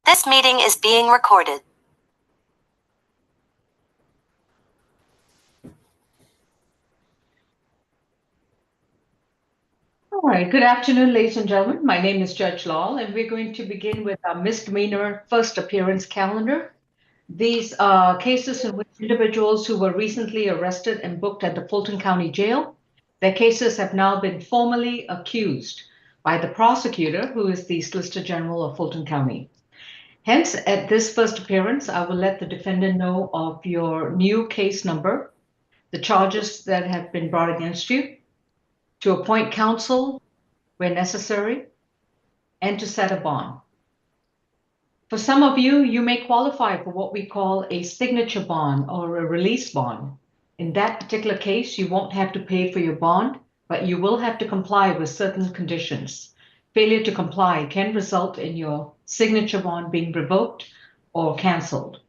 This meeting is being recorded. All right, good afternoon, ladies and gentlemen. My name is Judge Lal, and we're going to begin with our misdemeanor first appearance calendar. These are cases in which individuals who were recently arrested and booked at the Fulton County Jail, their cases have now been formally accused by the prosecutor, who is the Solicitor General of Fulton County. Hence, at this first appearance, I will let the defendant know of your new case number, the charges that have been brought against you, to appoint counsel where necessary, and to set a bond. For some of you, you may qualify for what we call a signature bond or a release bond. In that particular case, you won't have to pay for your bond, but you will have to comply with certain conditions. Failure to comply can result in your signature bond being revoked or canceled.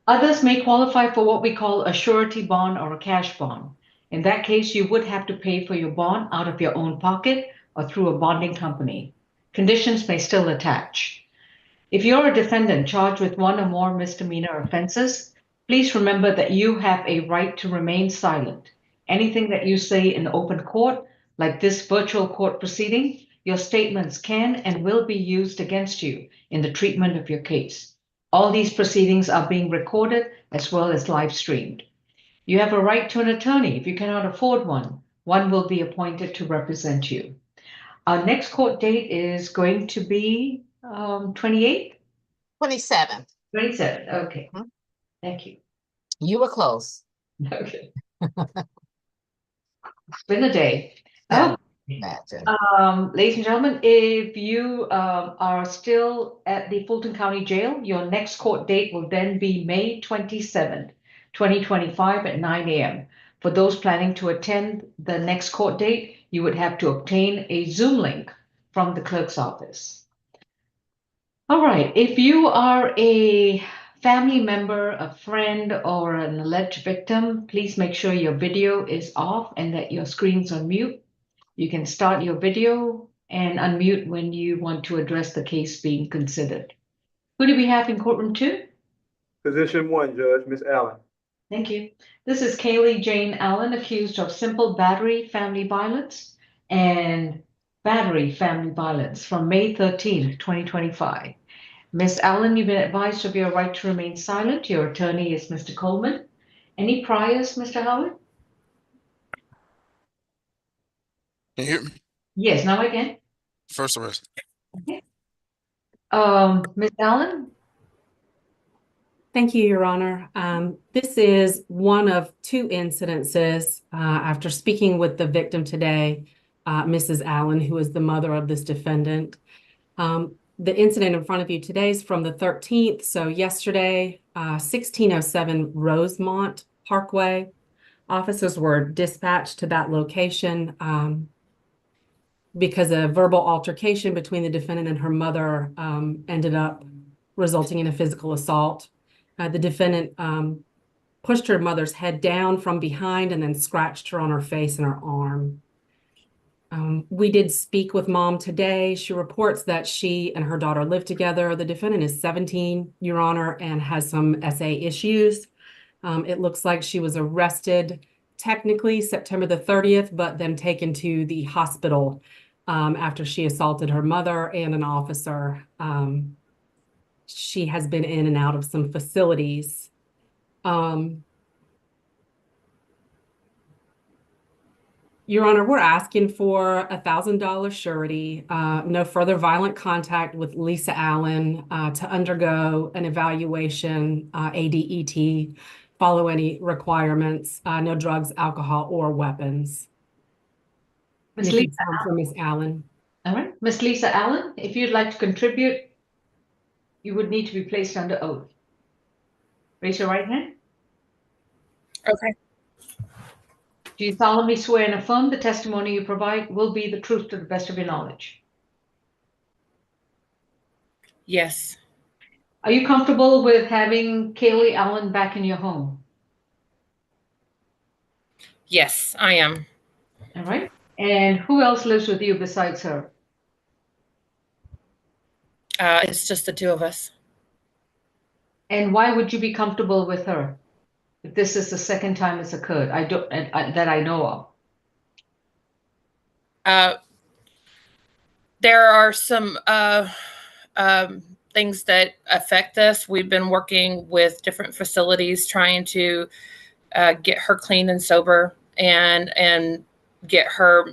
Others may qualify for what we call a surety bond or a cash bond. In that case, you would have to pay for your bond out of your own pocket or through a bonding company. Conditions may still attach. If you're a defendant charged with one or more misdemeanor offenses, please remember that you have a right to remain silent. Anything that you say in open court, like this virtual court proceeding, your statements can and will be used against you in the treatment of your case. All these proceedings are being recorded as well as live streamed. You have a right to an attorney. If you cannot afford one, one will be appointed to represent you. Our next court date is going to be 28th? 27th. 27th, okay. Thank you. You were close. Okay. It's been a day. Imagine. Ladies and gentlemen, if you are still at the Fulton County Jail, your next court date will then be May 27th, 2025 at 9 a.m. For those planning to attend the next court date, you would have to obtain a Zoom link from the clerk's office. All right, if you are a family member, a friend, or an alleged victim, please make sure your video is off and that your screen's on mute. You can start your video and unmute when you want to address the case being considered. Who do we have in courtroom 2? Position 1, Judge, Ms. Allen. Thank you. This is Kaylee Jane Allen, accused of simple battery, family violence, and battery, family violence from May 13th, 2025. Ms. Allen, you've been advised of your right to remain silent. Your attorney is Mr. Coleman. Any priors, Mr. Howard? Can you hear me? Yes, now I can. First arrest. Okay. Ms. Allen? Thank you, Your Honor. This is one of 2 incidences after speaking with the victim today, Mrs. Allen, who is the mother of this defendant. The incident in front of you today is from the 13th. So yesterday, 1607 Rosemont Parkway. Officers were dispatched to that location because a verbal altercation between the defendant and her mother ended up resulting in a physical assault. The defendant pushed her mother's head down from behind and then scratched her on her face and her arm. We did speak with mom today. She reports that she and her daughter live together. The defendant is 17, Your Honor, and has some SA issues. It looks like she was arrested technically September the 30th, but then taken to the hospital after she assaulted her mother and an officer. She has been in and out of some facilities. Your Honor, we're asking for $1,000 surety, no further violent contact with Lisa Allen, to undergo an evaluation, ADET, follow any requirements, no drugs, alcohol, or weapons. Ms. Allen. All right, Ms. Lisa Allen, if you'd like to contribute, you would need to be placed under oath. Raise your right hand. Okay. Do you solemnly swear and affirm the testimony you provide will be the truth to the best of your knowledge? Yes. Are you comfortable with having Kaylee Allen back in your home? Yes, I am. All right. And who else lives with you besides her? It's just the 2 of us. And why would you be comfortable with her if this is the second time it's occurred? That I know of. There are some things that affect us. We've been working with different facilities trying to get her clean and sober and get her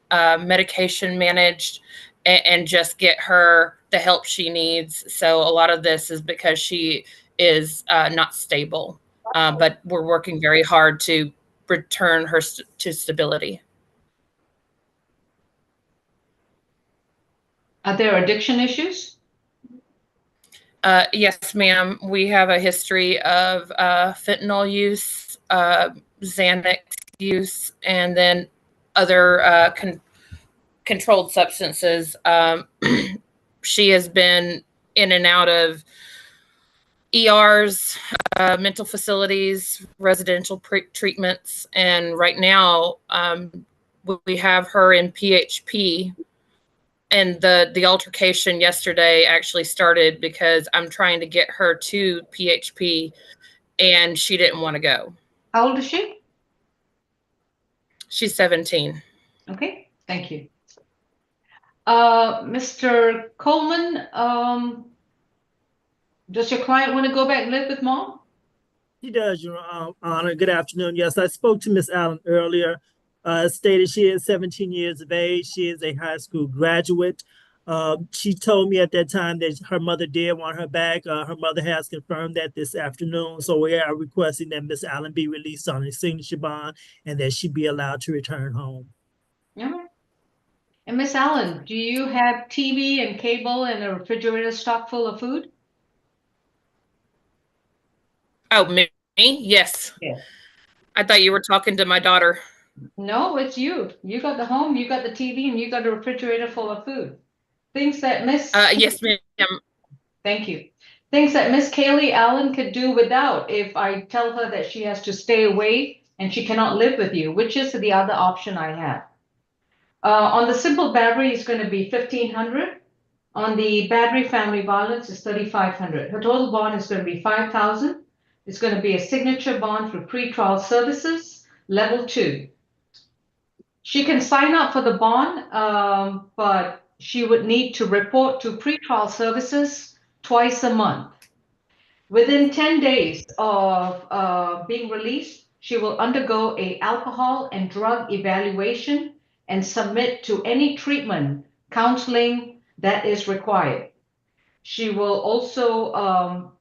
medication managed and just get her the help she needs. So a lot of this is because she is not stable, but we're working very hard to return her to stability. Are there addiction issues? Yes, ma'am. We have a history of fentanyl use, Xanax use, and then other controlled substances. She has been in and out of ERs, mental facilities, residential treatments, and right now we have her in PHP. And the altercation yesterday actually started because I'm trying to get her to PHP and she didn't want to go. How old is she? She's 17. Okay, thank you. Mr. Coleman, does your client want to go back and live with mom? She does, Your Honor. Good afternoon. Yes, I spoke to Miss Allen earlier. Stated she is 17 years of age. She is a high school graduate. She told me at that time that her mother did want her back. Her mother has confirmed that this afternoon. So we are requesting that Miss Allen be released on a signature bond and that she be allowed to return home. All right. And Miss Allen, do you have TV and cable and a refrigerator stocked full of food? Oh, me? Yes. Yeah. I thought you were talking to my daughter. No, it's you. You got the home, you got the TV, and you got a refrigerator full of food. Things that Yes, ma'am. Thank you. Things that Miss Kaylee Allen could do without if I tell her that she has to stay away and she cannot live with you, which is the other option I have. On the simple battery, it's going to be 1,500. On the battery family violence, it's 3,500. Her total bond is going to be 5,000. It's going to be a signature bond for pretrial services, level 2. She can sign up for the bond, but she would need to report to pretrial services twice a month. Within 10 days of being released, she will undergo a alcohol and drug evaluation and submit to any treatment, counseling that is required. She will also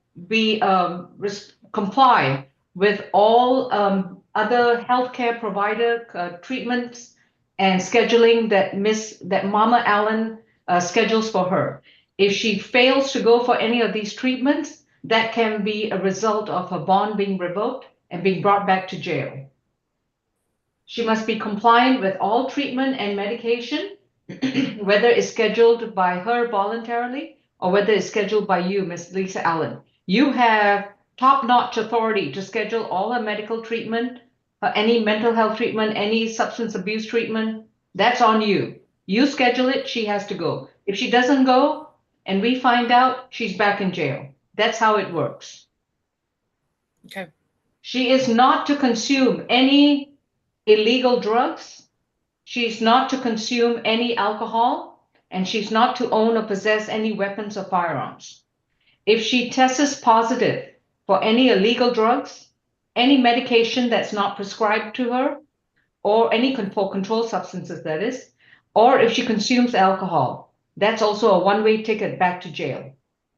comply with all other healthcare provider treatments and scheduling that Mama Allen schedules for her. If she fails to go for any of these treatments, that can be a result of her bond being revoked and being brought back to jail. She must be compliant with all treatment and medication, whether it's scheduled by her voluntarily or whether it's scheduled by you, Ms. Lisa Allen. You have top-notch authority to schedule all her medical treatment, any mental health treatment, any substance abuse treatment. That's on you. You schedule it, she has to go. If she doesn't go and we find out, she's back in jail. That's how it works. Okay. She is not to consume any illegal drugs. She's not to consume any alcohol, and she's not to own or possess any weapons or firearms. If she tests positive for any illegal drugs, any medication that's not prescribed to her, or any for controlled substances, that is, or if she consumes alcohol, that's also a one-way ticket back to jail.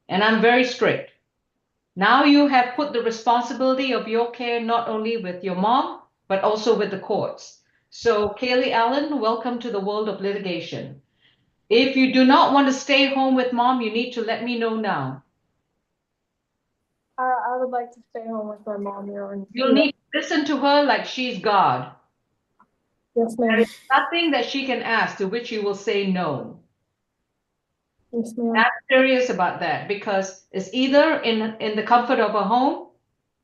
And I'm very strict. Now you have put the responsibility of your care not only with your mom, but also with the courts. So Kaylee Allen, welcome to the world of litigation. If you do not want to stay home with mom, you need to let me know now. I would like to stay home with my mom, Your Honor. You'll need to listen to her like she's God. Yes, There ma'am. is nothing that she can ask to which you will say no. Yes, ma'am. I'm serious about that because it's either in the comfort of a home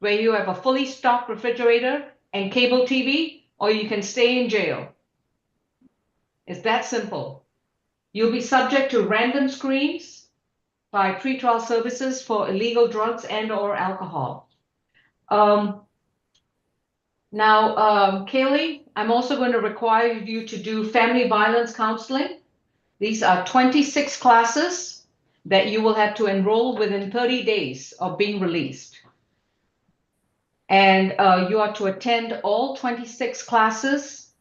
where you have a fully stocked refrigerator and cable TV, or you can stay in jail. It's that simple. You'll be subject to random screens. by pretrial services for illegal drugs and or alcohol. Now, Kaylee, I'm also going to require you to do family violence counseling. These are 26 classes that you will have to enroll within 30 days of being released. And you are to attend all 26 classes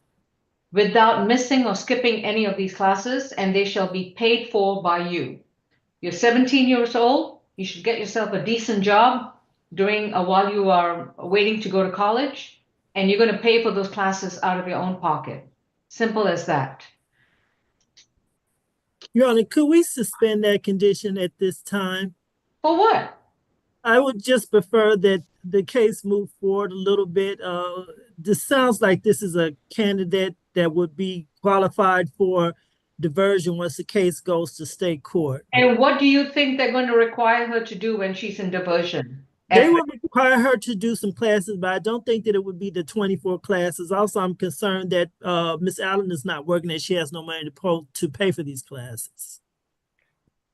without missing or skipping any of these classes, and they shall be paid for by you. You're 17 years old. You should get yourself a decent job during while you are waiting to go to college, and you're going to pay for those classes out of your own pocket. Simple as that. Your Honor, could we suspend that condition at this time? For what? I would just prefer that the case move forward a little bit. This sounds like this is a candidate that would be qualified for diversion once the case goes to state court. And what do you think they're going to require her to do when she's in diversion? They would require her to do some classes, but I don't think that it would be the 24 classes. Also, I'm concerned that Ms. Allen is not working and she has no money to pay for these classes.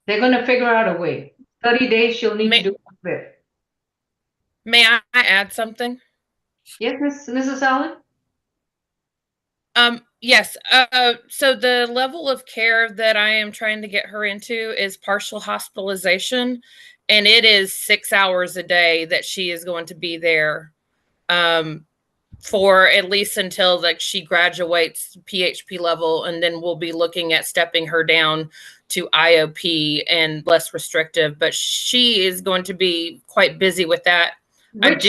They're going to figure out a way. 30 days she'll need to do it. May I add something? Yes, Mrs. Allen? Yes. So the level of care that I am trying to get her into is partial hospitalization, and it is 6 hours a day that she is going to be there for at least until like she graduates PHP level, and then we'll be looking at stepping her down to IOP and less restrictive. But she is going to be quite busy with that. I would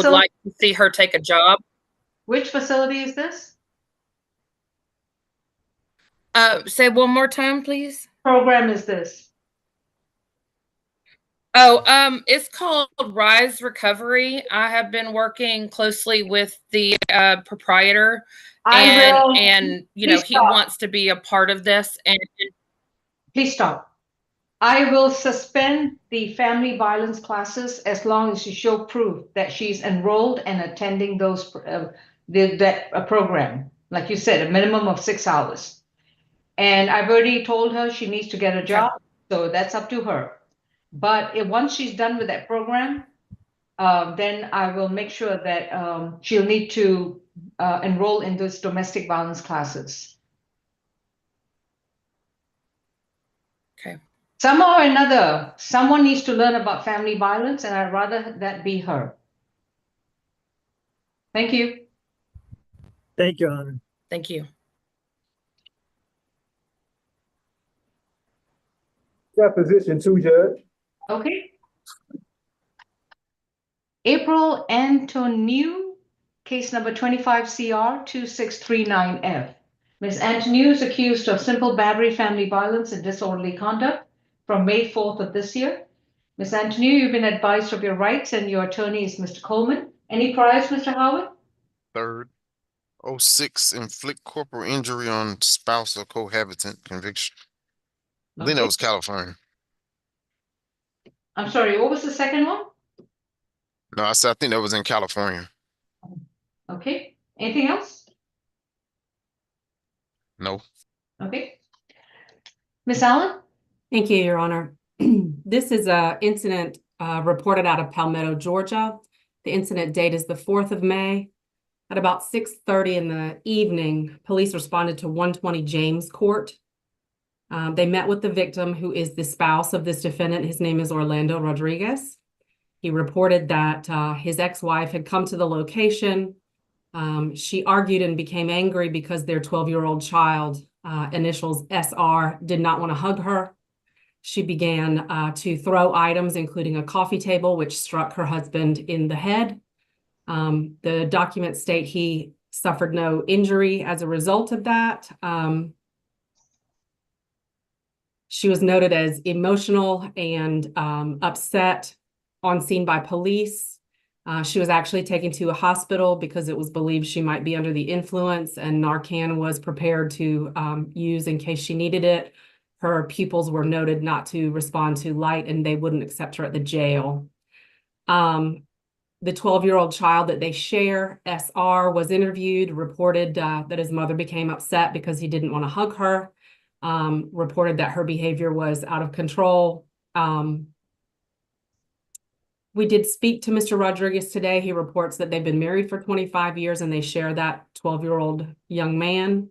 like to see her take a job. Which facility is this? Say one more time, please. Program is this? Oh, it's called Rise Recovery. I have been working closely with the proprietor, and you know he wants to be a part of this. And please stop. I will suspend the family violence classes as long as you show proof that she's enrolled and attending those that program. Like you said, a minimum of 6 hours. And I've already told her she needs to get a job, so that's up to her. But once she's done with that program, then I will make sure that she'll need to enroll in those domestic violence classes. Okay. Somehow or another, someone needs to learn about family violence, and I'd rather that be her. Thank you. Thank you, Your Honor. Thank you. Deposition 2, Judge. Okay. April Antoniou, case number 25CR2639F. Ms. Antoniou is accused of simple battery, family violence, and disorderly conduct from May 4th of this year. Ms. Antoniou, you've been advised of your rights, and your attorney is Mr. Coleman. Any priors, Mr. Howard? Third, 06, inflict corporal injury on spouse or cohabitant conviction. I think that was California. I'm sorry, what was the second one? No, I think that was in California. Okay. Anything else? No. Okay. Ms. Allen? Thank you, Your Honor. This is an incident reported out of Palmetto, Georgia. The incident date is the 4th of May. At about 6:30 in the evening, police responded to 120 James Court. They met with the victim, who is the spouse of this defendant. His name is Orlando Rodriguez. He reported that his ex-wife had come to the location. She argued and became angry because their 12-year-old child, initials SR, did not want to hug her. She began to throw items, including a coffee table, which struck her husband in the head. The documents state he suffered no injury as a result of that. She was noted as emotional and upset on scene by police. She was actually taken to a hospital because it was believed she might be under the influence, and Narcan was prepared to use in case she needed it. Her pupils were noted not to respond to light, and they wouldn't accept her at the jail. The 12-year-old child that they share, SR, was interviewed, reported that his mother became upset because he didn't want to hug her, reported that her behavior was out of control. We did speak to Mr. Rodriguez today. He reports that they've been married for 25 years and they share that 12-year-old young man.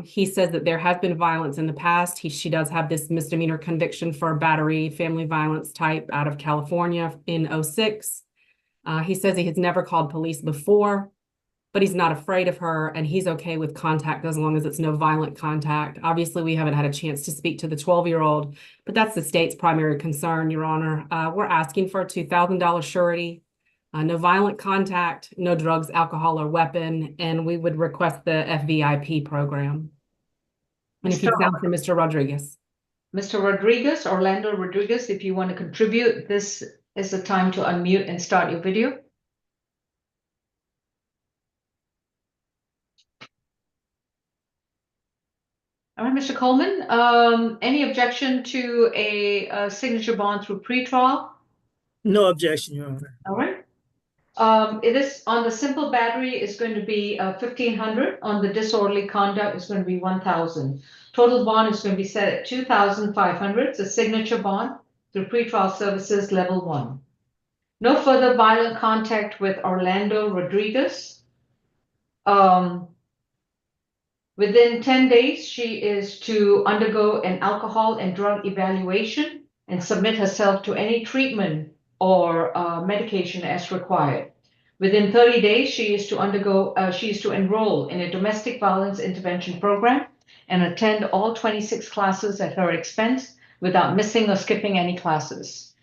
He says that there has been violence in the past. She does have this misdemeanor conviction for battery, family violence type out of California in 2006. He says he has never called police before, but he's not afraid of her and he's okay with contact as long as it's no violent contact. Obviously, we haven't had a chance to speak to the 12-year-old, but that's the state's primary concern, Your Honor. We're asking for a $2,000 surety, no violent contact, no drugs, alcohol, or weapon, and we would request the FVIP program. And if you sound for Mr. Rodriguez. Mr. Rodriguez, Orlando Rodriguez, if you want to contribute, this is the time to unmute and start your video. All right, Mr. Coleman, any objection to a signature bond through pretrial? No objection, Your Honor. All right. It is on the simple battery is going to be 1,500. On the disorderly conduct is going to be 1,000. Total bond is going to be set at 2,500. It's a signature bond through pretrial services level 1. No further violent contact with Orlando Rodriguez. Within 10 days, she is to undergo an alcohol and drug evaluation and submit herself to any treatment or medication as required. Within 30 days, she is to enroll in a domestic violence intervention program and attend all 26 classes at her expense without missing or skipping any classes.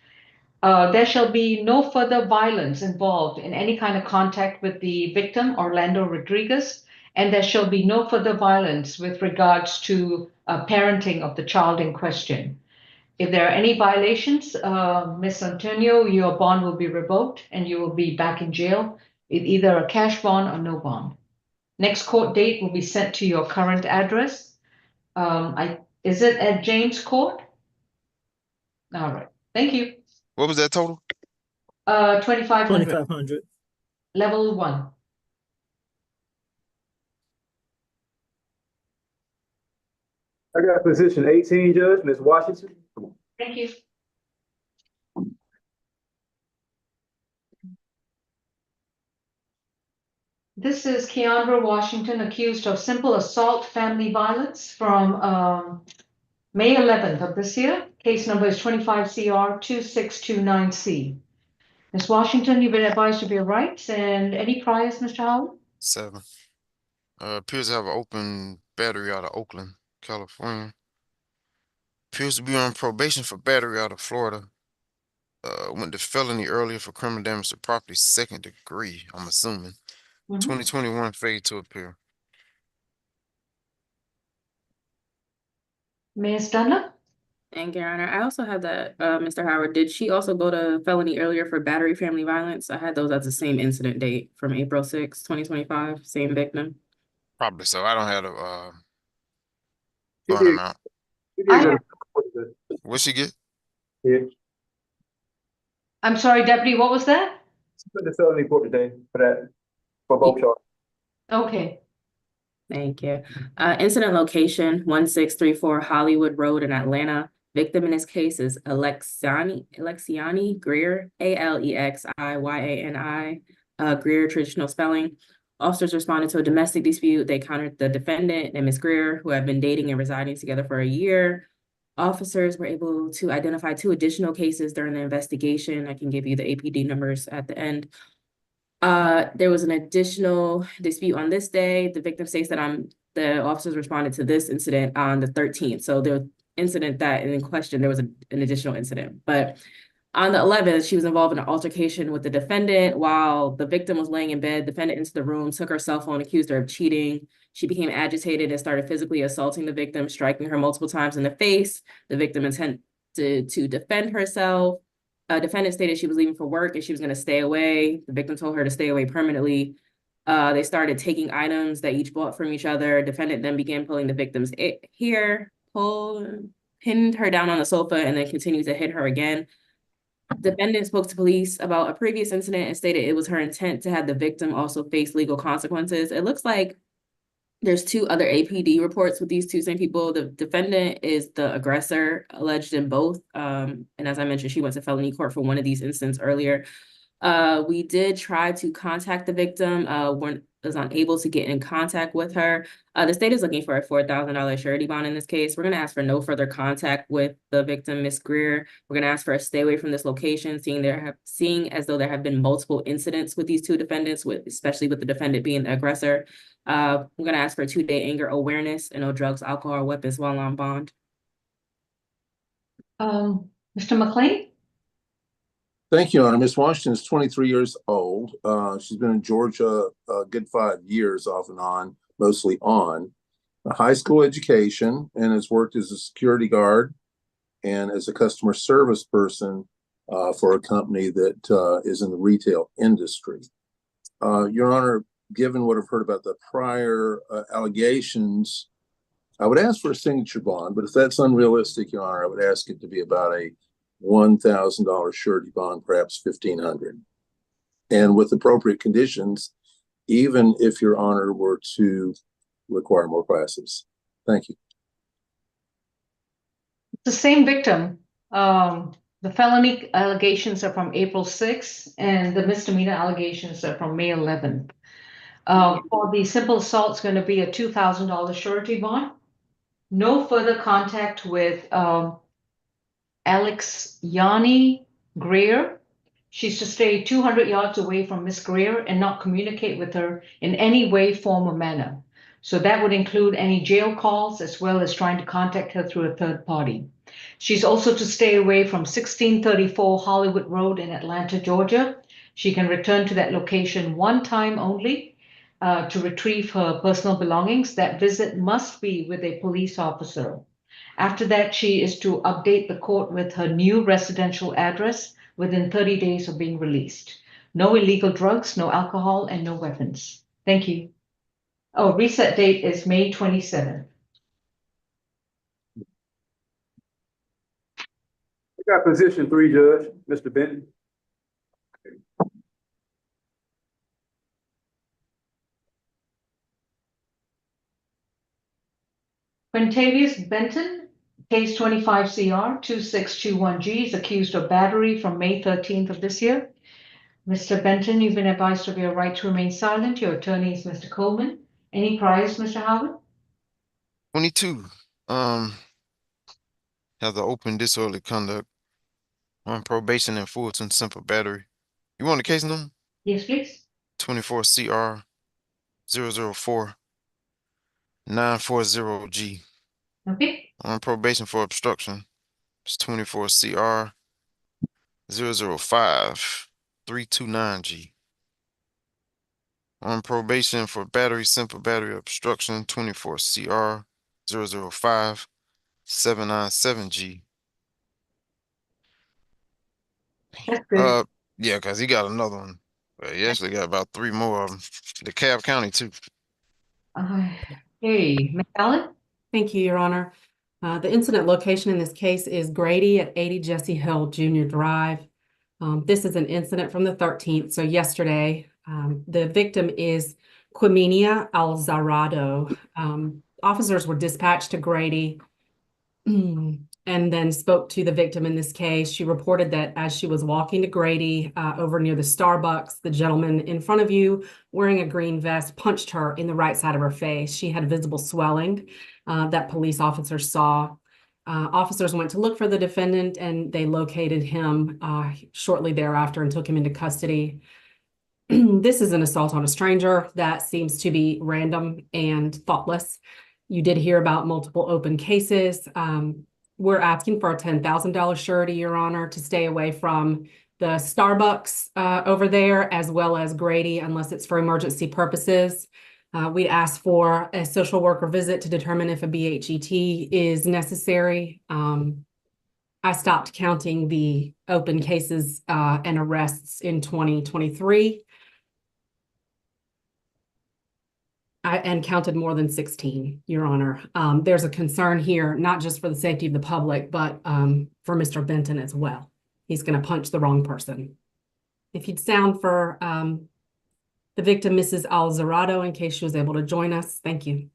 There shall be no further violence involved in any kind of contact with the victim, Orlando Rodriguez, and there shall be no further violence with regards to parenting of the child in question. If there are any violations, Ms. Antonio, your bond will be revoked and you will be back in jail with either a cash bond or no bond. Next court date will be sent to your current address. Is it at James Court? All right, thank you. What was that total? 2,500, 2,500. level 1. I got position 18, Judge, Ms. Washington. Thank you. This is Keandra Washington, accused of simple assault, family violence from May 11th of this year. Case number is 25 CR 2629C. Ms. Washington, you've been advised of your rights, and any priors, Mr. Howard? 7. Appears to have an open battery out of Oakland, California. Appears to be on probation for battery out of Florida. Went to felony earlier for criminal damage to property, 2nd degree, I'm assuming. 2021 fade to appear. Ms. Dunlap? Thank you, Your Honor. I also have that, Mr. Howard, did she also go to felony earlier for battery family violence? I had those at the same incident date from April 6, 2025, same victim. Probably so. I don't have the She fund did- amount. she did go to- What'd she get? Yeah, I'm sorry, Deputy, what was that? she put the felony court today for that, for both charges. Okay. Thank you. Incident location, 1634 Hollywood Road in Atlanta. Victim in this case is Alexiani Greer, Alexiani, Greer, traditional spelling. Officers responded to a domestic dispute. They encountered the defendant and Ms. Greer, who have been dating and residing together for a year. Officers were able to identify 2 additional cases during the investigation. I can give you the APD numbers at the end. There was an additional dispute on this day. The victim states that the officers responded to this incident on the 13th. So the incident that in question, there was an additional incident. But on the 11th, she was involved in an altercation with the defendant while the victim was laying in bed. The defendant entered the room, took her cell phone, accused her of cheating. She became agitated and started physically assaulting the victim, striking her multiple times in the face. The victim attempted to defend herself. Defendant stated she was leaving for work and she was going to stay away. The victim told her to stay away permanently. They started taking items that each bought from each other. Defendant then began pulling the victim's hair, pinned her down on the sofa, and then continued to hit her again. Defendant spoke to police about a previous incident and stated it was her intent to have the victim also face legal consequences. It looks like There's two other APD reports with these two same people. The defendant is the aggressor alleged in both. And as I mentioned, she went to felony court for one of these incidents earlier. We did try to contact the victim, was unable to get in contact with her. The state is looking for a $4,000 surety bond in this case. We're going to ask for no further contact with the victim, Ms. Greer. We're going to ask for a stay away from this location, seeing as though there have been multiple incidents with these two defendants, especially with the defendant being the aggressor. We're going to ask for a 2-day anger awareness and no drugs, alcohol, or weapons while on bond. Mr. McLean? Thank you, Your Honor. Ms. Washington is 23 years old. She's been in Georgia a good 5 years off and on, mostly on. A high school education, and has worked as a security guard and as a customer service person for a company that is in the retail industry. Your Honor, given what I've heard about the prior allegations, I would ask for a signature bond, but if that's unrealistic, Your Honor, I would ask it to be about a $1,000 surety bond, perhaps $1,500. And with appropriate conditions, even if Your Honor were to require more classes. Thank you. The same victim. The felony allegations are from April 6th, and the misdemeanor allegations are from May 11th. For the simple assault, it's going to be a $2,000 surety bond. No further contact with Alex Yanni Greer. She's to stay 200 yards away from Miss Greer and not communicate with her in any way, form, or manner. So that would include any jail calls as well as trying to contact her through a third party. She's also to stay away from 1634 Hollywood Road in Atlanta, Georgia. She can return to that location one time only to retrieve her personal belongings. That visit must be with a police officer. After that, she is to update the court with her new residential address within 30 days of being released. No illegal drugs, no alcohol, and no weapons. Thank you. Oh, reset date is May 27th. I got position 3, Judge, Mr. Benton. Quintavious Benton, case 25CR 2621G, is accused of battery from May 13th of this year. Mr. Benton, you've been advised of your right to remain silent. Your attorney is Mr. Coleman. Any priors, Mr. Howard? 22. Have the open disorderly conduct on probation and Fulton simple battery. You want the case number? Yes, please. 24 CR 004 940G. Okay. On probation for obstruction. It's 24 CR 005 329G. On probation for battery, simple battery obstruction, 24 CR 005 797G. That's good. Yeah, because he got another one. He actually got about 3 more of them. DeKalb County, too. Hey, Ms. Allen? Thank you, Your Honor. The incident location in this case is Grady at 80 Jesse Hill Junior Drive. This is an incident from the 13th, so yesterday. The victim is Quiminia Alzarado. Officers were dispatched to Grady and then spoke to the victim in this case. She reported that as she was walking to Grady over near the Starbucks, the gentleman in front of you wearing a green vest punched her in the right side of her face. She had visible swelling that police officers saw. Officers went to look for the defendant and they located him shortly thereafter and took him into custody. This is an assault on a stranger that seems to be random and thoughtless. You did hear about multiple open cases. We're asking for a $10,000 surety, Your Honor, to stay away from the Starbucks over there, as well as Grady, unless it's for emergency purposes. We asked for a social worker visit to determine if a BHET is necessary. I stopped counting the open cases and arrests in 2023. And counted more than 16, Your Honor. There's a concern here, not just for the safety of the public, but for Mr. Benton as well. He's going to punch the wrong person. If you'd sound for The victim, Mrs. Alzarado, in case she was able to join us. Thank you.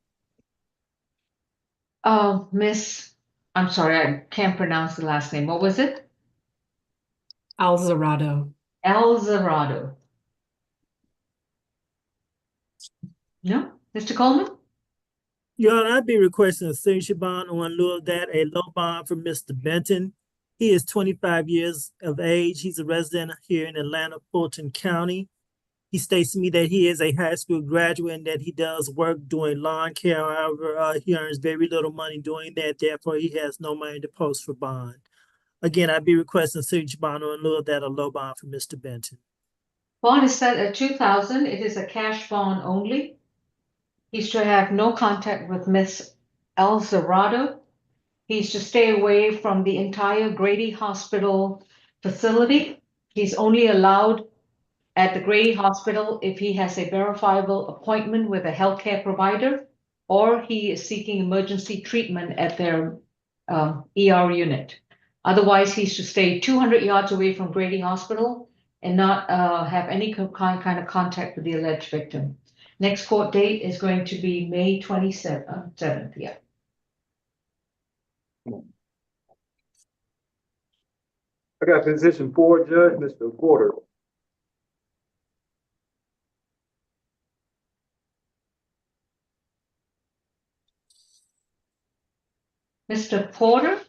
I'm sorry, I can't pronounce the last name. What was it? Alzarado. Alzarado. No? Mr. Coleman? Your Honor, I'd be requesting a signature bond on lieu of that, a low bond for Mr. Benton. He is 25 years of age. He's a resident here in Atlanta, Fulton County. He states to me that he is a high school graduate and that he does work doing lawn care. However, he earns very little money doing that. Therefore, he has no money to post for bond. Again, I'd be requesting a signature bond on lieu of that, a low bond for Mr. Benton. Bond is set at $2,000. It is a cash bond only. He's to have no contact with Miss Alzarado. He's to stay away from the entire Grady Hospital facility. He's only allowed at the Grady Hospital if he has a verifiable appointment with a healthcare provider or he is seeking emergency treatment at their ER unit. Otherwise, he's to stay 200 yards away from Grady Hospital and not have any kind of contact with the alleged victim. Next court date is going to be May 27th. Yeah. I got position 4, Judge, Mr. Porter. Mr. Porter?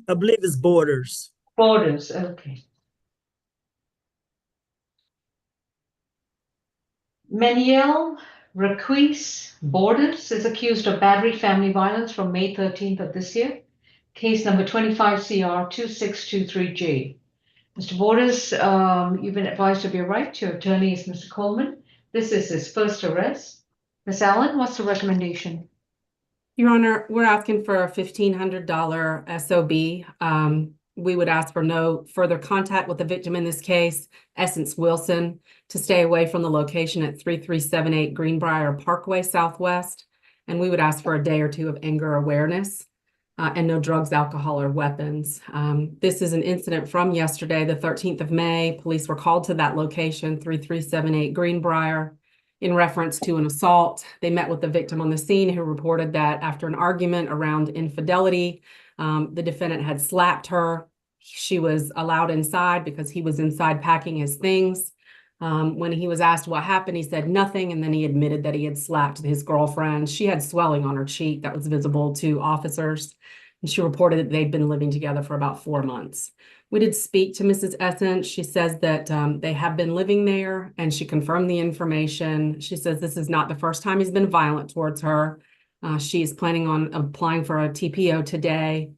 I believe it's Borders. Borders, okay. Maniel Requise Borders is accused of battery family violence from May 13th of this year. Case number 25CR2623J. Mr. Borders, you've been advised of your right. Your attorney is Mr. Coleman. This is his first arrest. Ms. Allen, what's the recommendation? Your Honor, we're asking for a $1,500 SOB. We would ask for no further contact with the victim in this case, Essence Wilson, to stay away from the location at 3378 Greenbrier Parkway Southwest. And we would ask for a day or two of anger awareness and no drugs, alcohol, or weapons. This is an incident from yesterday, the 13th of May. Police were called to that location, 3378 Greenbrier, in reference to an assault. They met with the victim on the scene who reported that after an argument around infidelity, the defendant had slapped her. She was allowed inside because he was inside packing his things. When he was asked what happened, he said nothing, and then he admitted that he had slapped his girlfriend. She had swelling on her cheek that was visible to officers, and she reported that they'd been living together for about 4 months. We did speak to Mrs. Essence. She says that they have been living there, and she confirmed the information. She says this is not the first time he's been violent towards her. She is planning on applying for a TPO today.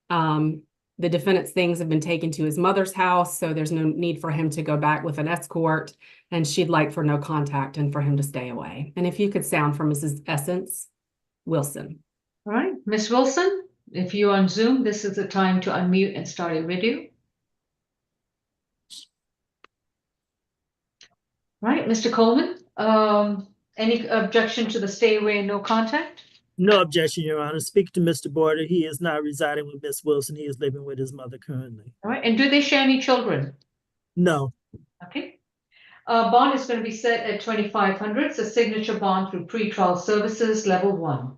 The defendant's things have been taken to his mother's house, so there's no need for him to go back with an escort, and she'd like for no contact and for him to stay away. And if you could sound for Mrs. Essence Wilson. All right, Ms. Wilson, if you're on Zoom, this is the time to unmute and start your video. All right, Mr. Coleman, any objection to the stay away and no contact? No objection, Your Honor. Speak to Mr. Border. He is not residing with Miss Wilson. He is living with his mother currently. All right, and do they share any children? No. Okay. Bond is going to be set at $2,500. It's a signature bond through pretrial services, level 1.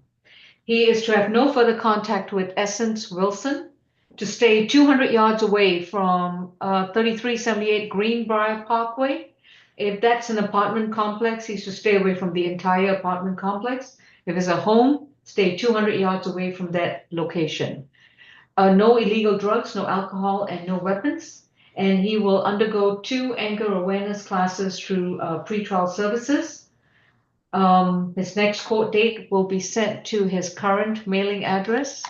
He is to have no further contact with Essence Wilson, to stay 200 yards away from 3378 Greenbrier Parkway. If that's an apartment complex, he's to stay away from the entire apartment complex. If it's a home, stay 200 yards away from that location. No illegal drugs, no alcohol, and no weapons. And he will undergo 2 anger awareness classes through pretrial services. His next court date will be sent to his current mailing address.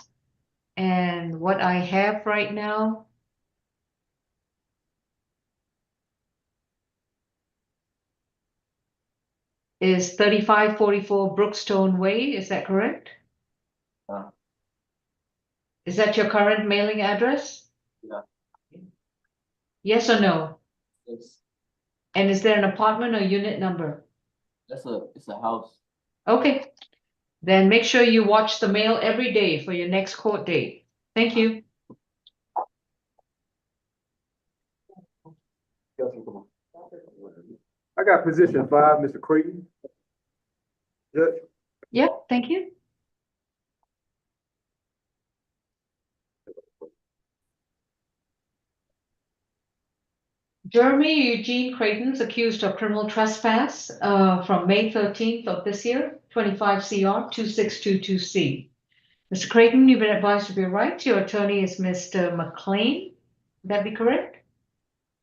And what I have right now is 3544 Brookstone Way. Is that correct? Is that your current mailing address? Yeah. Yes or no? Yes. And is there an apartment or unit number? It's a house. Okay. Then make sure you watch the mail every day for your next court date. Thank you. I got position 5, Mr. Creighton. Judge, Yep, thank you. Jeremy Eugene Creighton is accused of criminal trespass from May 13th of this year, 25 CR 2622C. Mr. Creighton, you've been advised of your rights. Your attorney is Mr. McLean. Would that be correct?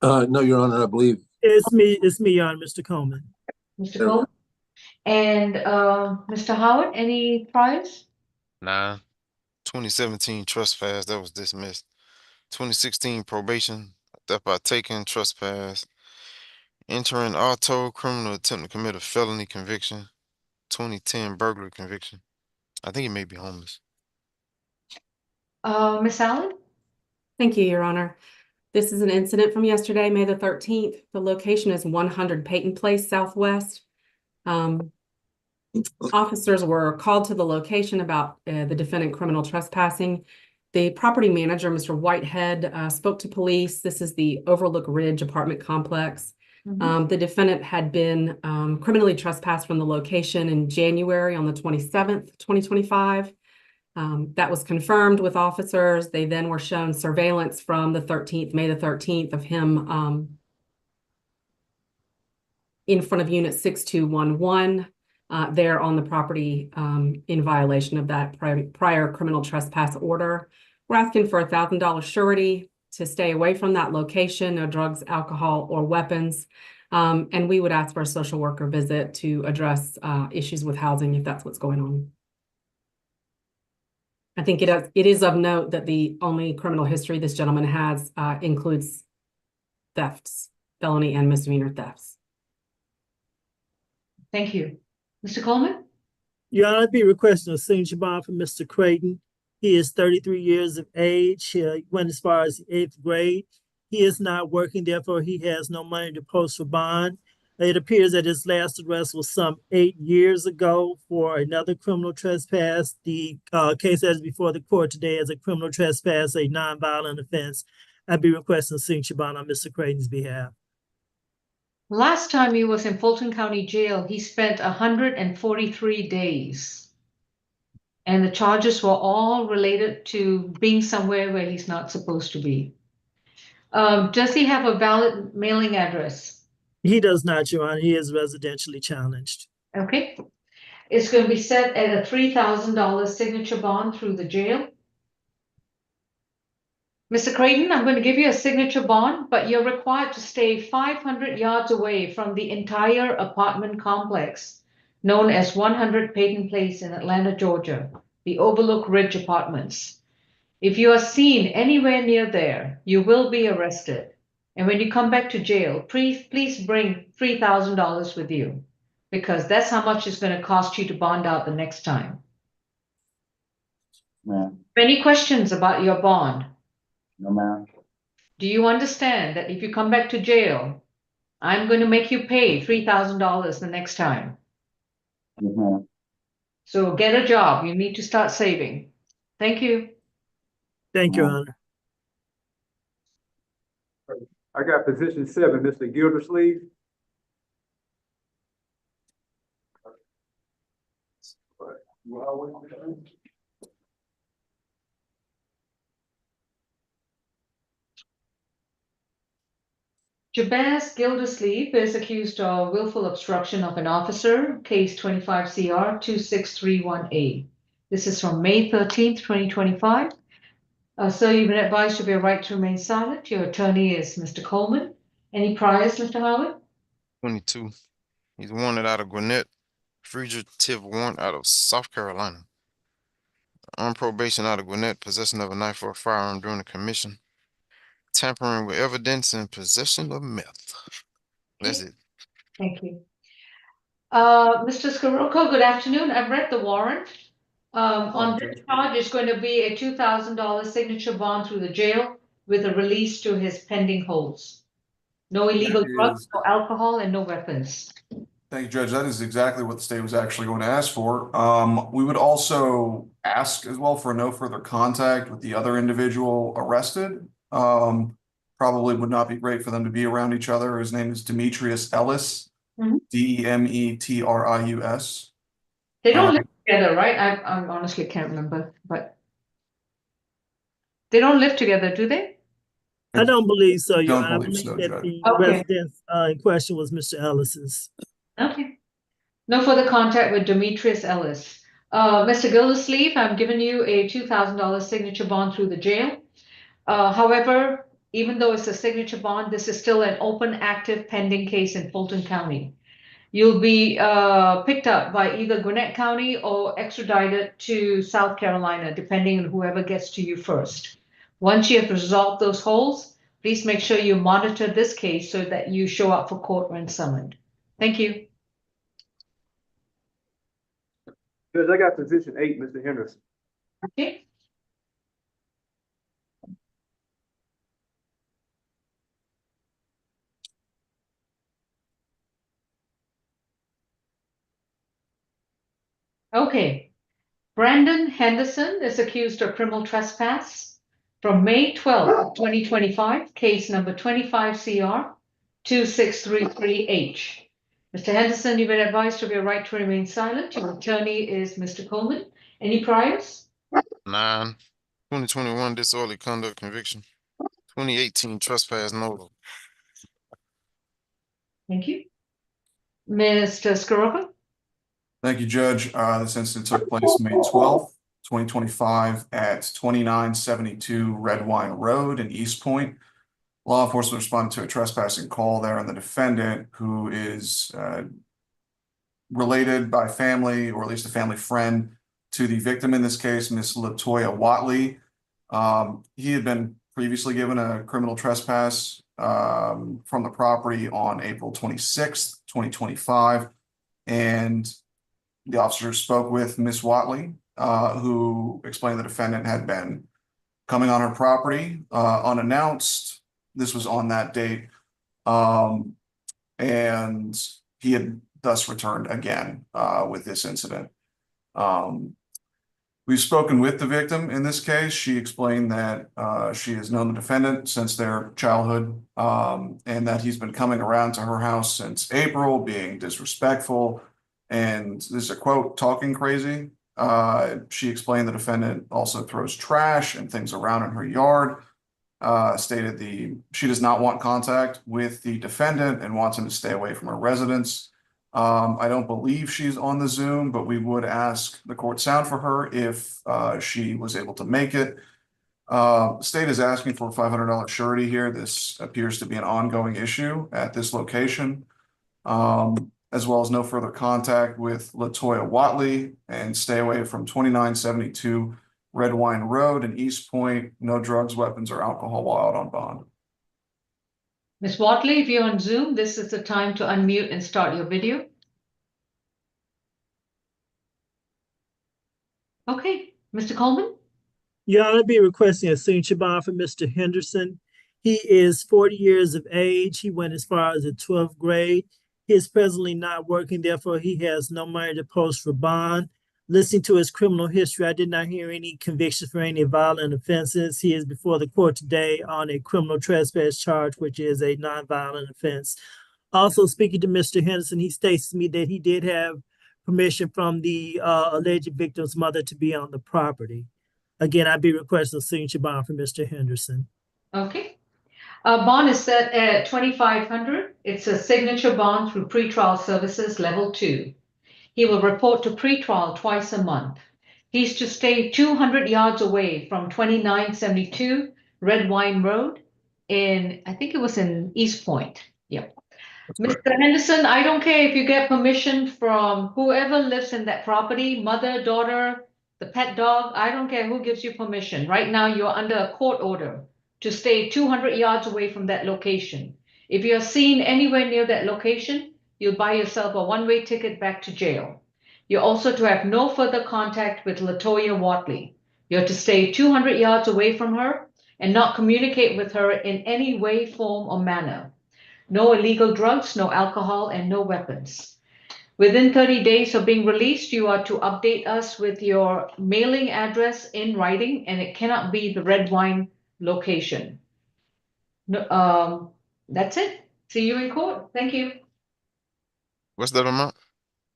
No, Your Honor, I believe. It's me, Your Honor, Mr. Coleman. Mr. Coleman? And Mr. Howard, any priors? Nah. 2017 trespass, that was dismissed. 2016 probation, theft by taking, trespass. Entering auto, criminal attempt to commit a felony conviction. 2010 burglary conviction. I think he may be homeless. Miss Allen? Thank you, Your Honor. This is an incident from yesterday, May the 13th. The location is 100 Peyton Place Southwest. Officers were called to the location about the defendant criminal trespassing. The property manager, Mr. Whitehead, spoke to police. This is the Overlook Ridge apartment complex. The defendant had been criminally trespassed from the location in January on the 27th, 2025. That was confirmed with officers. They then were shown surveillance from the 13th, May the 13th, of him in front of unit 6211 there on the property in violation of that prior criminal trespass order. We're asking for $1,000 surety to stay away from that location, no drugs, alcohol, or weapons. And we would ask for a social worker visit to address issues with housing if that's what's going on. I think it is of note that the only criminal history this gentleman has includes thefts, felony and misdemeanor thefts. Thank you. Mr. Coleman? Your Honor, I'd be requesting a signature bond from Mr. Creighton. He is 33 years of age. He went as far as the 8th grade. He is not working, therefore he has no money to post for bond. It appears that his last arrest was some 8 years ago for another criminal trespass. The case that is before the court today is a criminal trespass, a nonviolent offense. I'd be requesting a signature bond on Mr. Creighton's behalf. Last time he was in Fulton County Jail, he spent 143 days. And the charges were all related to being somewhere where he's not supposed to be. Does he have a valid mailing address? He does not, Your Honor. He is residentially challenged. Okay. It's going to be set at a $3,000 signature bond through the jail. Mr. Creighton, I'm going to give you a signature bond, but you're required to stay 500 yards away from the entire apartment complex known as 100 Peyton Place in Atlanta, Georgia, the Overlook Ridge Apartments. If you are seen anywhere near there, you will be arrested. And when you come back to jail, please bring $3,000 with you, because that's how much it's going to cost you to bond out the next time. Ma'am. Any questions about your bond? No, ma'am. Do you understand that if you come back to jail, I'm going to make you pay $3,000 the next time? Yes, ma'am. So get a job. You need to start saving. Thank you. Thank you, Your Honor. I got position 7, Mr. Gildersleeve. Jabaz Gildersleeve is accused of willful obstruction of an officer, case 25 CR 2631A. This is from May 13th, 2025. So you've been advised of your right to remain silent. Your attorney is Mr. Coleman. Any priors, Mr. Howard? 22. He's wanted out of Gwinnett. Fugitive warrant out of South Carolina. On probation out of Gwinnett, possession of a knife or a firearm during the commission. Tampering with evidence and possession of meth. That's it. Thank you. Mr. Scirocco, good afternoon. I've read the warrant. On this charge, it's going to be a $2,000 signature bond through the jail with a release to his pending holds. No illegal drugs, no alcohol, and no weapons. Thank you, Judge. That is exactly what the state was actually going to ask for. We would also ask as well for no further contact with the other individual arrested. probably would not be great for them to be around each other. His name is Demetrius Ellis, Mhm. Demetrius. They don't live together, right? I honestly can't remember, but they don't live together, do they? I don't believe so, Your Don't Honor. I believe believe so, that Judge. the Okay. residence in question was Mr. Ellis's. Okay. No further contact with Demetrius Ellis. Mr. Gildersleeve, I'm giving you a $2,000 signature bond through the jail. However, even though it's a signature bond, this is still an open, active, pending case in Fulton County. You'll be picked up by either Gwinnett County or extradited to South Carolina, depending on whoever gets to you first. Once you have resolved those holes, please make sure you monitor this case so that you show up for court when summoned. Thank you. Judge, I got position 8, Mr. Henderson. Okay. Okay. Brandon Henderson is accused of criminal trespass from May 12th, 2025, case number 25 CR 2633H. Mr. Henderson, you've been advised of your right to remain silent. Your attorney is Mr. Coleman. Any priors? 9, 2021 disorderly conduct conviction, 2018 trespass notice. Thank you. Mr. Scaropa? Thank you, Judge. This incident took place May 12th, 2025 at 2972 Red Wine Road in East Point. Law enforcement responded to a trespassing call there, and the defendant, who is related by family, or at least a family friend, to the victim in this case, Miss Latoya Watley. He had been previously given a criminal trespass from the property on April 26th, 2025, and the officer spoke with Miss Watley, who explained the defendant had been coming on her property unannounced. This was on that date, and he had thus returned again with this incident. We've spoken with the victim in this case. She explained that she has known the defendant since their childhood, and that he's been coming around to her house since April, being disrespectful, and this is a quote, talking crazy. She explained the defendant also throws trash and things around in her yard. Stated she does not want contact with the defendant and wants him to stay away from her residence. I don't believe she's on the Zoom, but we would ask the court sound for her if she was able to make it. State is asking for a $500 surety here. This appears to be an ongoing issue at this location, as well as no further contact with Latoya Watley, and stay away from 2972 Red Wine Road in East Point. No drugs, weapons, or alcohol while out on bond. Ms. Watley, if you're on Zoom, this is the time to unmute and start your video. Okay, Mr. Coleman? Your Honor, I'll be requesting a signature bond for Mr. Henderson. He is 40 years of age. He went as far as the 12th grade. He is presently not working, therefore he has no money to post for bond. Listening to his criminal history, I did not hear any convictions for any violent offenses. He is before the court today on a criminal trespass charge, which is a nonviolent offense. Also, speaking to Mr. Henderson, he states to me that he did have permission from the alleged victim's mother to be on the property. Again, I'd be requesting a signature bond for Mr. Henderson. Okay. Bond is set at $2,500. It's a signature bond through pretrial services level 2. He will report to pretrial twice a month. He's to stay 200 yards away from 2972 Red Wine Road I think it was in East Point. Yeah. Mr. Henderson, I don't care if you get permission from whoever lives in that property, mother, daughter, the pet dog. I don't care who gives you permission. Right now, you're under a court order to stay 200 yards away from that location. If you're seen anywhere near that location, you'll buy yourself a one-way ticket back to jail. You're also to have no further contact with Latoya Watley. You're to stay 200 yards away from her and not communicate with her in any way, form, or manner. No illegal drugs, no alcohol, and no weapons. Within 30 days of being released, you are to update us with your mailing address in writing, and it cannot be the Red Wine location. No, that's it. See you in court. Thank you. What's that amount?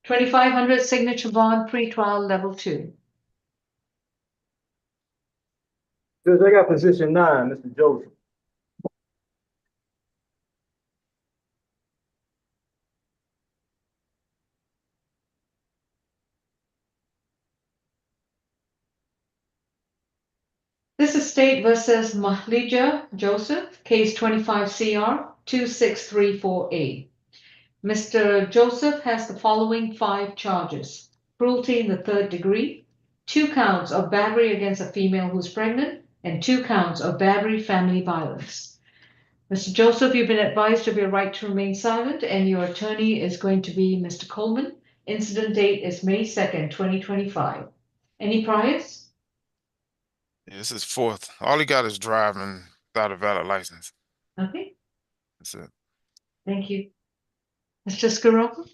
2,500 signature bond, pre-trial level 2. Judge, I got position 9, Mr. Joseph. This is State versus Mahlija Joseph, case 25 CR 26348. Mr. Joseph has the following 5 charges: cruelty in the 3rd degree, 2 counts of battery against a female who's pregnant, and 2 counts of battery family violence. Mr. Joseph, you've been advised of your right to remain silent, and your attorney is going to be Mr. Coleman. Incident date is May 2nd, 2025. Any priors? Yeah, this is 4th. All he got is driving without a valid license. Okay, That's it. thank you. Mr. Scarroco?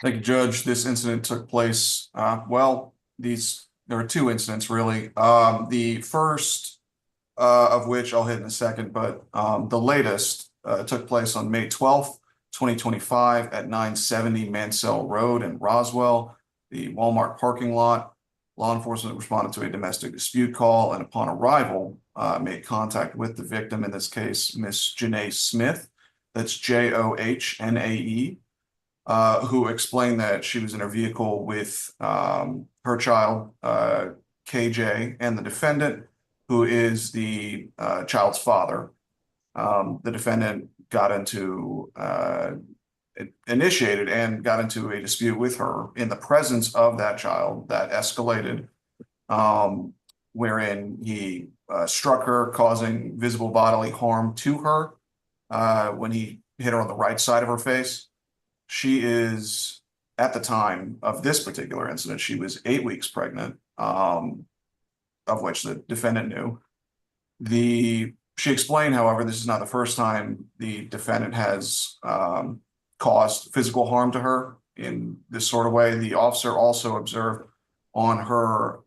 Thank you, Judge. This incident took place, there were 2 incidents really. The first of which I'll hit in a second, but the latest took place on May 12th, 2025 at 970 Mansell Road in Roswell, the Walmart parking lot. Law enforcement responded to a domestic dispute call and upon arrival made contact with the victim, in this case, Miss Janae Smith. That's Johnae, who explained that she was in her vehicle with her child, KJ, and the defendant, who is the child's father. The defendant initiated and got into a dispute with her in the presence of that child that escalated, wherein he struck her, causing visible bodily harm to her when he hit her on the right side of her face. She is, at the time of this particular incident, she was 8 weeks pregnant, of which the defendant knew. She explained, however, this is not the first time the defendant has caused physical harm to her in this sort of way. The officer also observed on her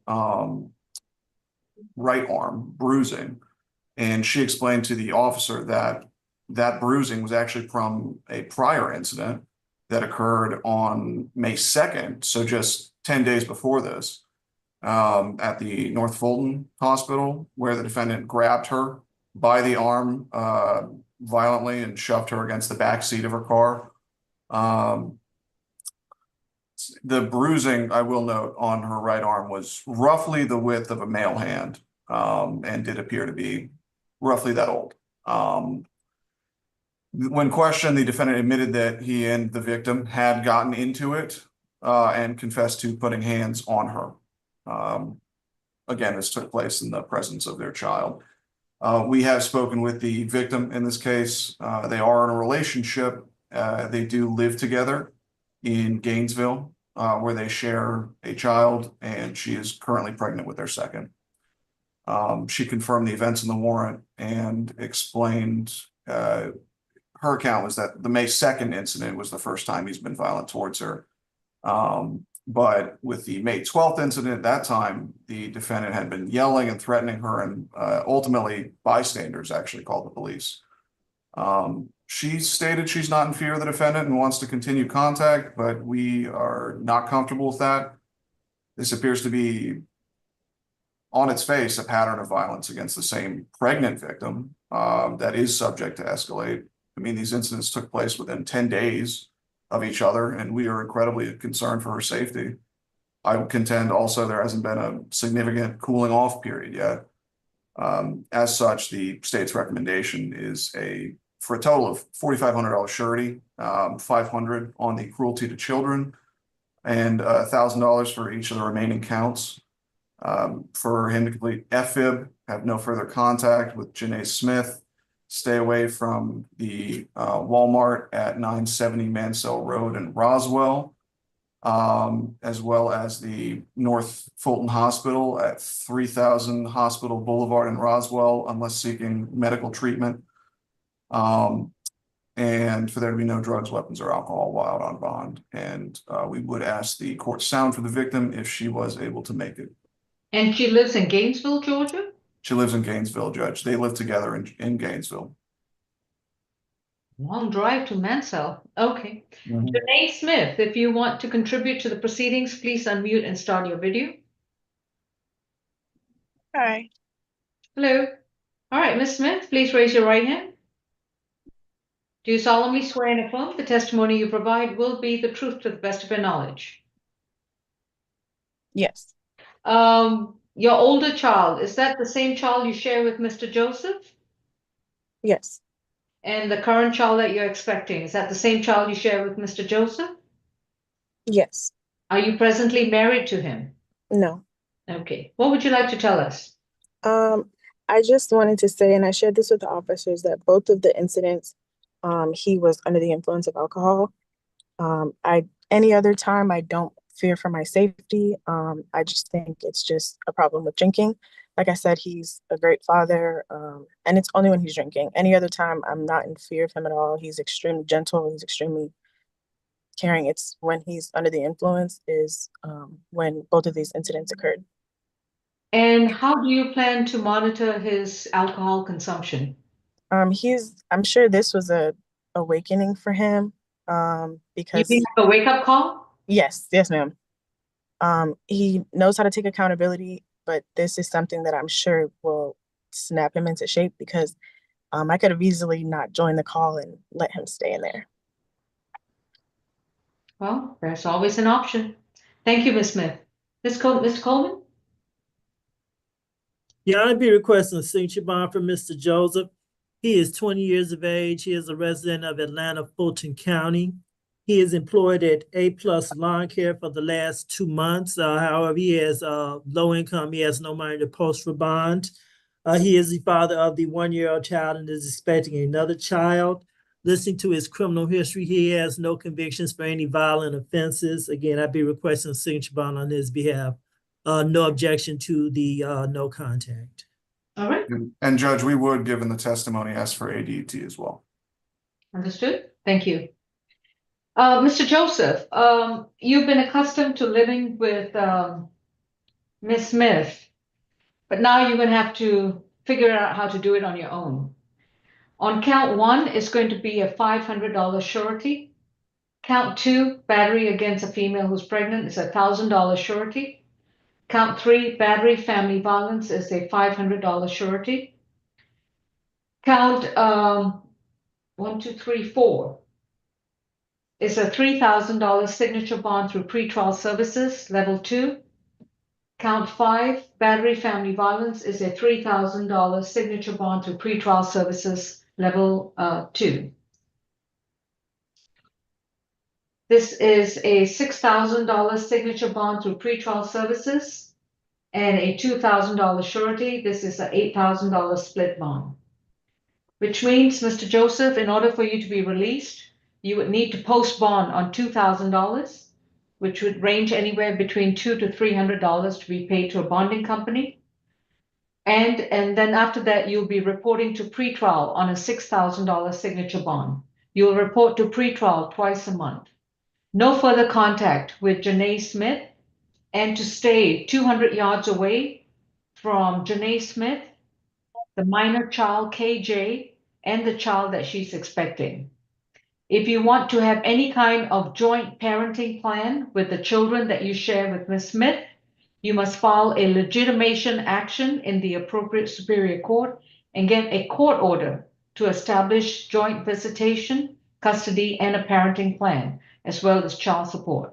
right arm bruising, and she explained to the officer that that bruising was actually from a prior incident that occurred on May 2nd, so just 10 days before this, at the North Fulton Hospital, where the defendant grabbed her by the arm violently and shoved her against the back seat of her car. The bruising, I will note, on her right arm was roughly the width of a male hand, and did appear to be roughly that old. When questioned, the defendant admitted that he and the victim had gotten into it and confessed to putting hands on her. Again, this took place in the presence of their child. We have spoken with the victim in this case. They are in a relationship. They do live together in Gainesville, where they share a child, and she is currently pregnant with their second. She confirmed the events in the warrant and explained her account was that the May 2nd incident was the first time he's been violent towards her. But with the May 12th incident, at that time, the defendant had been yelling and threatening her, and ultimately bystanders actually called the police. She stated she's not in fear of the defendant and wants to continue contact, but we are not comfortable with that. This appears to be, on its face, a pattern of violence against the same pregnant victim that is subject to escalate. I mean, these incidents took place within 10 days of each other, and we are incredibly concerned for her safety. I would contend also there hasn't been a significant cooling off period yet. As such, the state's recommendation is for a total of $4,500 surety, $500 on the cruelty to children, and $1,000 for each of the remaining counts. For him to complete FIB, have no further contact with Janae Smith, stay away from the Walmart at 970 Mansell Road in Roswell, as well as the North Fulton Hospital at 3000 Hospital Boulevard in Roswell, unless seeking medical treatment. And for there to be no drugs, weapons, or alcohol while out on bond. And we would ask the court sound for the victim if she was able to make it. And she lives in Gainesville, Georgia? She lives in Gainesville, Judge. They live together in Gainesville. Long drive to Mansell. Okay. Mhm. Janae Smith, if you want to contribute to the proceedings, please unmute and start your video. Hi. Hello. All right, Ms. Smith, please raise your right hand. Do you solemnly swear and affirm the testimony you provide will be the truth to the best of your knowledge? Yes. Your older child, is that the same child you share with Mr. Joseph? Yes. And the current child that you're expecting, is that the same child you share with Mr. Joseph? Yes. Are you presently married to him? No. Okay. What would you like to tell us? I just wanted to say, and I shared this with the officers, that both of the incidents, he was under the influence of alcohol. Any other time, I don't fear for my safety. I just think it's just a problem with drinking. Like I said, he's a great father, and it's only when he's drinking. Any other time, I'm not in fear of him at all. He's extremely gentle. He's extremely caring. It's when he's under the influence is when both of these incidents occurred. And how do you plan to monitor his alcohol consumption? I'm sure this was a awakening for him, You because think like a wake-up call? yes, ma'am. He knows how to take accountability, but this is something that I'm sure will snap him into shape, because I could have easily not joined the call and let him stay in there. Well, there's always an option. Thank you, Ms. Smith. Mr. Coleman? Yeah, I'd be requesting a signature bond for Mr. Joseph. He is 20 years of age. He is a resident of Atlanta, Fulton County. He is employed at A+ Lawn Care for the last 2 months. However, he has low income. He has no money to post for bond. He is the father of the 1-year-old child and is expecting another child. Listening to his criminal history, he has no convictions for any violent offenses. Again, I'd be requesting a signature bond on his behalf. No objection to the no contact. All right, And Judge, we would, given the testimony, ask for ADT as well. understood. Thank you. Mr. Joseph, you've been accustomed to living with Ms. Smith, but now you're going to have to figure out how to do it on your own. On count 1, it's going to be a $500 surety. Count 2, battery against a female who's pregnant, is a $1,000 surety. Count 3, battery, family violence, is a $500 surety. Count 1, 2, 3, 4 is a $3,000 signature bond through pretrial services, level 2. Count 5, battery, family violence, is a $3,000 signature bond through pretrial services, level 2. This is a $6,000 signature bond through pretrial services and a $2,000 surety. This is an $8,000 split bond, which means, Mr. Joseph, in order for you to be released, you would need to post bond on $2,000, which would range anywhere between $200 to $300 to be paid to a bonding company. And then after that, you'll be reporting to pretrial on a $6,000 signature bond. You'll report to pretrial twice a month. No further contact with Janae Smith, and to stay 200 yards away from Janae Smith, the minor child KJ, and the child that she's expecting. If you want to have any kind of joint parenting plan with the children that you share with Ms. Smith, you must file a legitimation action in the appropriate superior court and get a court order to establish joint visitation, custody, and a parenting plan, as well as child support.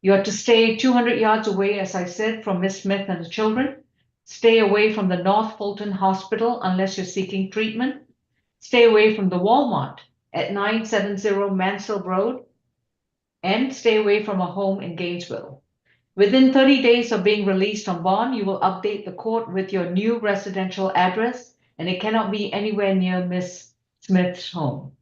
You are to stay 200 yards away, as I said, from Ms. Smith and the children. Stay away from the North Fulton Hospital unless you're seeking treatment. Stay away from the Walmart at 970 Mansell Road, and stay away from a home in Gainesville. Within 30 days of being released on bond, you will update the court with your new residential address, and it cannot be anywhere near Ms. Smith's home.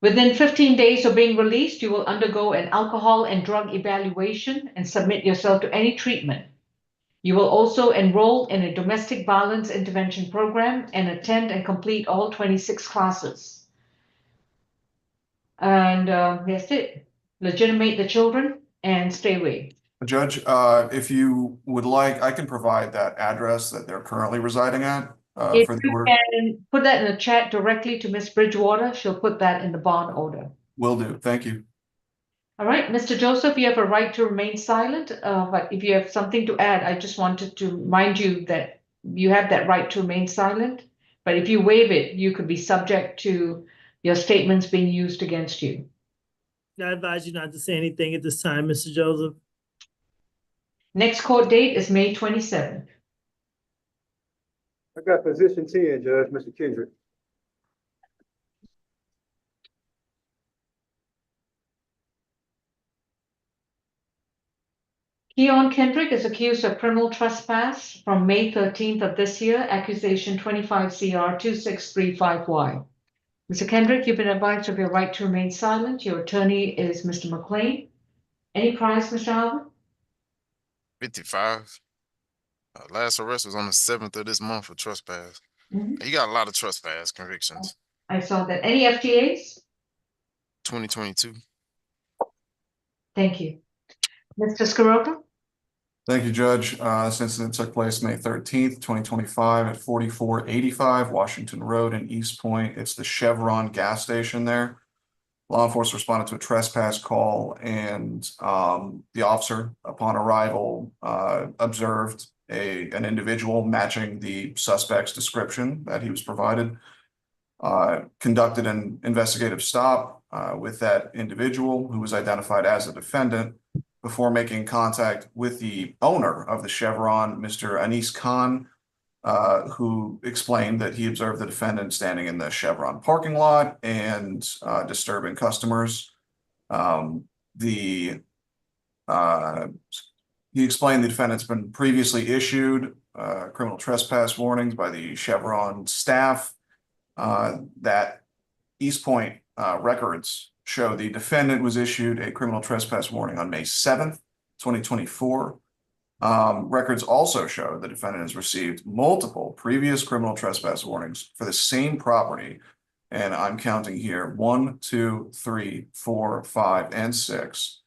Within 15 days of being released, you will undergo an alcohol and drug evaluation and submit yourself to any treatment. You will also enroll in a domestic violence intervention program and attend and complete all 26 classes. And that's it. Legitimate the children and stay away. Judge, if you would like, I can provide that address that they're currently residing at If for the you order. can put that in the chat directly to Miss Bridgewater, she'll put that in the bond order. Will do. Thank you. All right, Mr. Joseph, you have a right to remain silent, but if you have something to add, I just wanted to remind you that you have that right to remain silent. But if you waive it, you could be subject to your statements being used against you. I advise you not to say anything at this time, Mr. Joseph. Next court date is May 27th. I got position 10, Judge, Mr. Kendrick. Keon Kendrick is accused of criminal trespass from May 13th of this year, accusation 25 CR 2635Y. Mr. Kendrick, you've been advised of your right to remain silent. Your attorney is Mr. McLean. Any prize, Mr. Albert? 55. Last arrest was on the 7th of this month for trespass. Mhm. You got a lot of trespass convictions. I saw that. Any FTAs? 2022. Thank you. Mr. Scirocco? Thank you, Judge. This incident took place May 13th, 2025 at 4485 Washington Road in East Point. It's the Chevron gas station there. Law enforcement responded to a trespass call, and the officer, upon arrival, observed an individual matching the suspect's description that he was provided. Conducted an investigative stop with that individual, who was identified as a defendant, before making contact with the owner of the Chevron, Mr. Anis Khan, who explained that he observed the defendant standing in the Chevron parking lot and disturbing customers. He explained the defendant's been previously issued criminal trespass warnings by the Chevron staff. That East Point records show the defendant was issued a criminal trespass warning on May 7th, 2024. Records also show the defendant has received multiple previous criminal trespass warnings for the same property. And I'm counting here 1, 2, 3, 4, 5, and 6,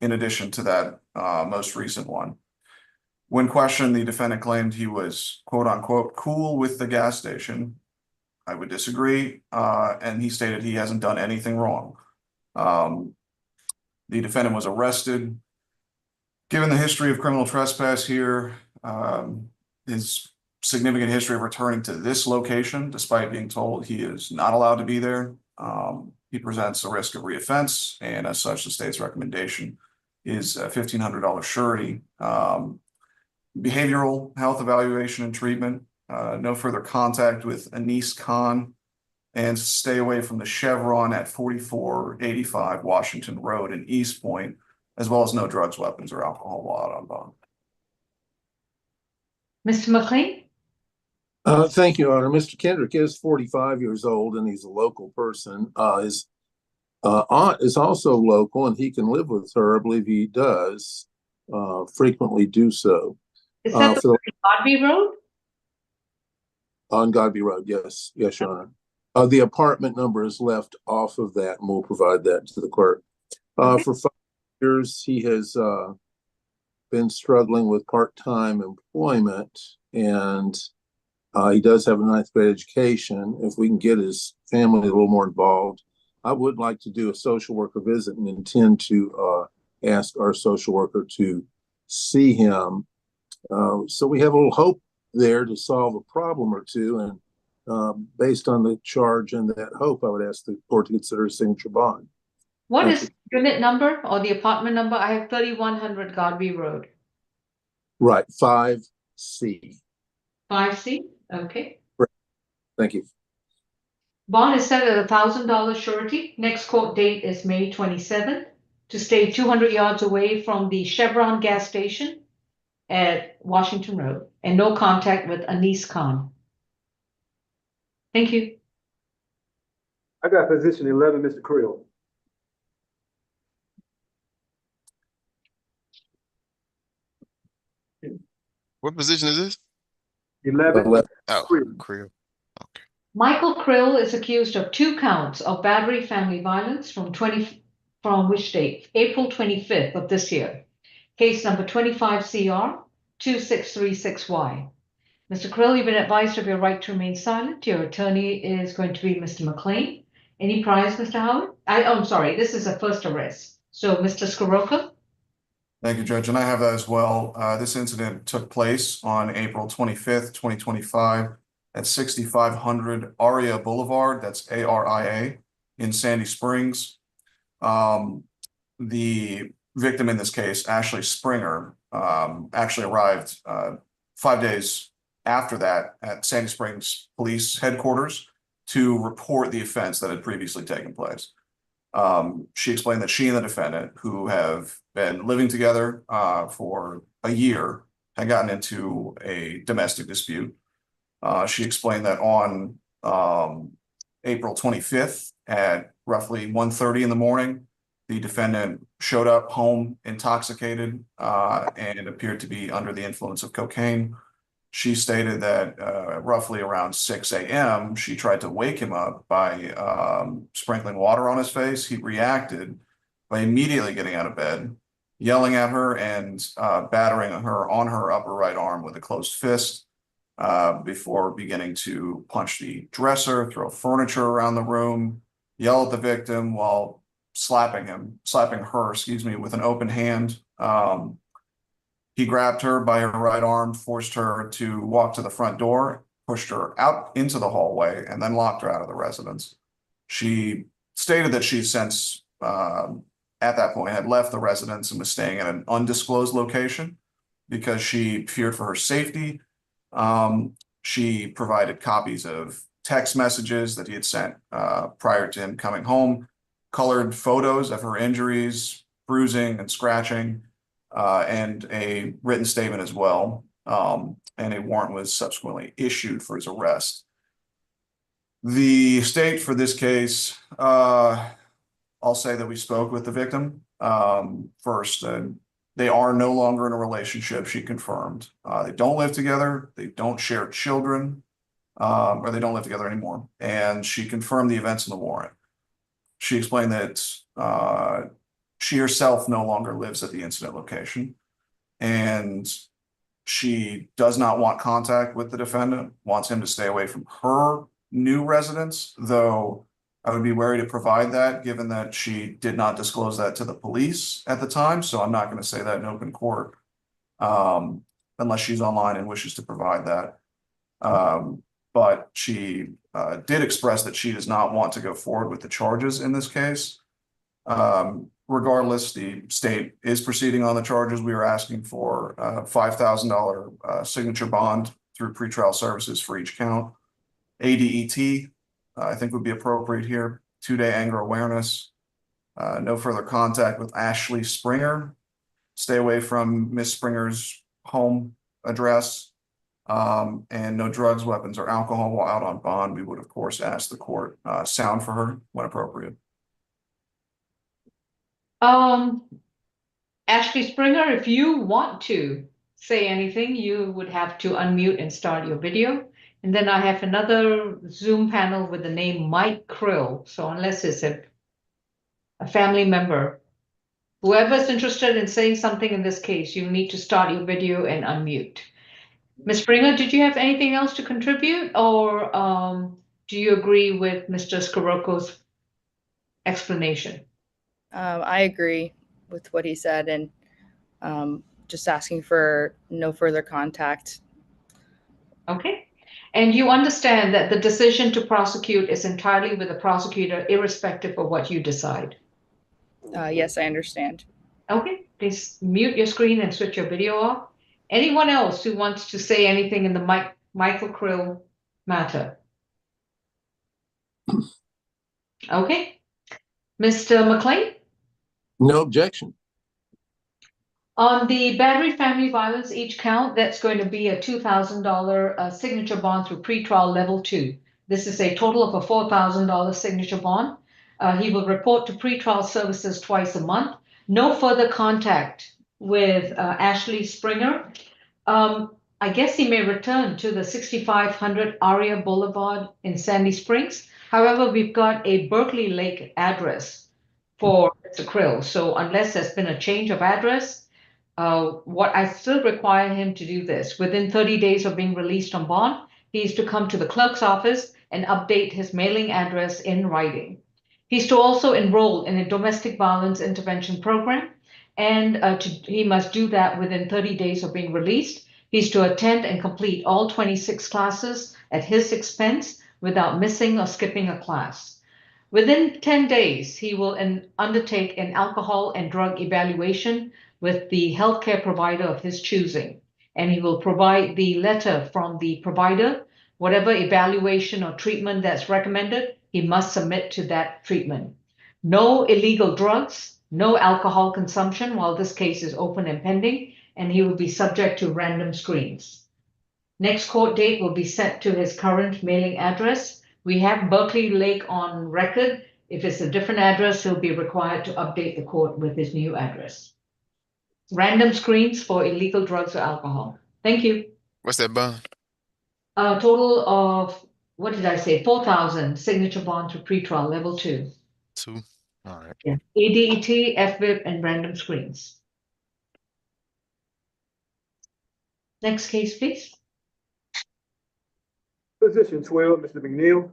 in addition to that most recent one. When questioned, the defendant claimed he was, quote unquote, cool with the gas station. I would disagree. And he stated he hasn't done anything wrong. The defendant was arrested. Given the history of criminal trespass here, his significant history of returning to this location, despite being told he is not allowed to be there, he presents a risk of reoffense, and as such, the state's recommendation is a $1,500 surety. Behavioral health evaluation and treatment, no further contact with Anis Khan, and stay away from the Chevron at 4485 Washington Road in East Point, as well as no drugs, weapons, or alcohol while out on bond. Mr. McLean? Thank you, Your Honor. Mr. Kendrick is 45 years old, and he's a local person. His aunt is also local, and he can live with her. I believe he does frequently do so. Is that the Godby Road? On Godby Road, yes. Yes, Your Honor. The apartment number is left off of that, and we'll provide that to the clerk. For 5 years, he has been struggling with part-time employment, and he does have a 9th grade education. If we can get his family a little more involved, I would like to do a social worker visit and intend to ask our social worker to see him. So we have a little hope there to solve a problem or two, and based on the charge and that hope, I would ask the court to consider a signature bond. What is the unit number or the apartment number? I have 3100 Godby Road. Right, 5C. 5C, okay. Right. Thank you. Bond is set at $1,000 surety. Next court date is May 27th to stay 200 yards away from the Chevron gas station at Washington Road, and no contact with Anis Khan. Thank you. I got position 11, Mr. Creel. What position is this? 11. Oh, Creel. Okay. Michael Krill is accused of 2 counts of battery family violence from which date? April 25th of this year. case number 25CR 2636Y. Mr. Krill, you've been advised of your right to remain silent. Your attorney is going to be Mr. McLean. Any priors, Mr. Howard? I'm sorry, this is a first arrest. So, Mr. Scirocco? Thank you, Judge, and I have that as well. This incident took place on April 25th, 2025 at 6500 Aria Boulevard, that's ARIA, in Sandy Springs. The victim in this case, Ashley Springer, actually arrived 5 days after that at Sandy Springs Police Headquarters to report the offense that had previously taken place. She explained that she and the defendant, who have been living together for a year, had gotten into a domestic dispute. She explained that on April 25th at roughly 1:30 in the morning, the defendant showed up home intoxicated and appeared to be under the influence of cocaine. She stated that roughly around 6 a.m., she tried to wake him up by sprinkling water on his face. He reacted by immediately getting out of bed, yelling at her and battering her on her upper right arm with a closed fist before beginning to punch the dresser, throw furniture around the room, yell at the victim while slapping her, with an open hand. He grabbed her by her right arm, forced her to walk to the front door, pushed her out into the hallway, and then locked her out of the residence. She stated that she since, at that point, had left the residence and was staying at an undisclosed location because she feared for her safety. She provided copies of text messages that he had sent prior to him coming home, colored photos of her injuries, bruising and scratching, and a written statement as well. And a warrant was subsequently issued for his arrest. The state for this case, I'll say that we spoke with the victim first. They are no longer in a relationship, she confirmed. They don't live together, they don't share children, or they don't live together anymore. And she confirmed the events in the warrant. She explained that she herself no longer lives at the incident location, and she does not want contact with the defendant, wants him to stay away from her new residence, though I would be wary to provide that given that she did not disclose that to the police at the time. So I'm not going to say that in open court unless she's online and wishes to provide that. But she did express that she does not want to go forward with the charges in this case. Regardless, the state is proceeding on the charges. We are asking for a $5,000 signature bond through pretrial services for each count. ADET, I think would be appropriate here. 2-day anger awareness. No further contact with Ashley Springer. Stay away from Miss Springer's home address. And no drugs, weapons, or alcohol while out on bond. We would, of course, ask the court sound for her when appropriate. Ashley Springer, if you want to say anything, you would have to unmute and start your video. And then I have another Zoom panel with the name Mike Krill. So unless it's a family member, whoever's interested in saying something in this case, you need to start your video and unmute. Ms. Springer, did you have anything else to contribute, or do you agree with Mr. Scirocco's explanation? I agree with what he said, and just asking for no further contact. Okay. And you understand that the decision to prosecute is entirely with the prosecutor, irrespective of what you decide? Yes, I understand. Okay. Please mute your screen and switch your video off. Anyone else who wants to say anything in the Michael Krill matter? Okay. Mr. McLean? No objection. On the battery family violence, each count, that's going to be a $2,000 signature bond through pretrial level 2. This is a total of a $4,000 signature bond. He will report to pretrial services twice a month. No further contact with Ashley Springer. I guess he may return to the 6500 Aria Boulevard in Sandy Springs. However, we've got a Berkeley Lake address for Mr. Krill. So unless there's been a change of address, What I still require him to do this within 30 days of being released on bond, he is to come to the clerk's office and update his mailing address in writing. He's to also enroll in a domestic violence intervention program, and he must do that within 30 days of being released. He's to attend and complete all 26 classes at his expense without missing or skipping a class. Within 10 days, he will undertake an alcohol and drug evaluation with the healthcare provider of his choosing, and he will provide the letter from the provider. Whatever evaluation or treatment that's recommended, he must submit to that treatment. No illegal drugs, no alcohol consumption while this case is open and pending, and he will be subject to random screens. Next court date will be sent to his current mailing address. We have Berkeley Lake on record. If it's a different address, he'll be required to update the court with his new address. Random screens for illegal drugs or alcohol. Thank you. What's that bond? A total of, what did I say? 4,000 signature bond to pretrial level 2. 2. All right. Yeah. ADET, FVIP, and random screens. Next case, please. Position 12, Mr. McNeil.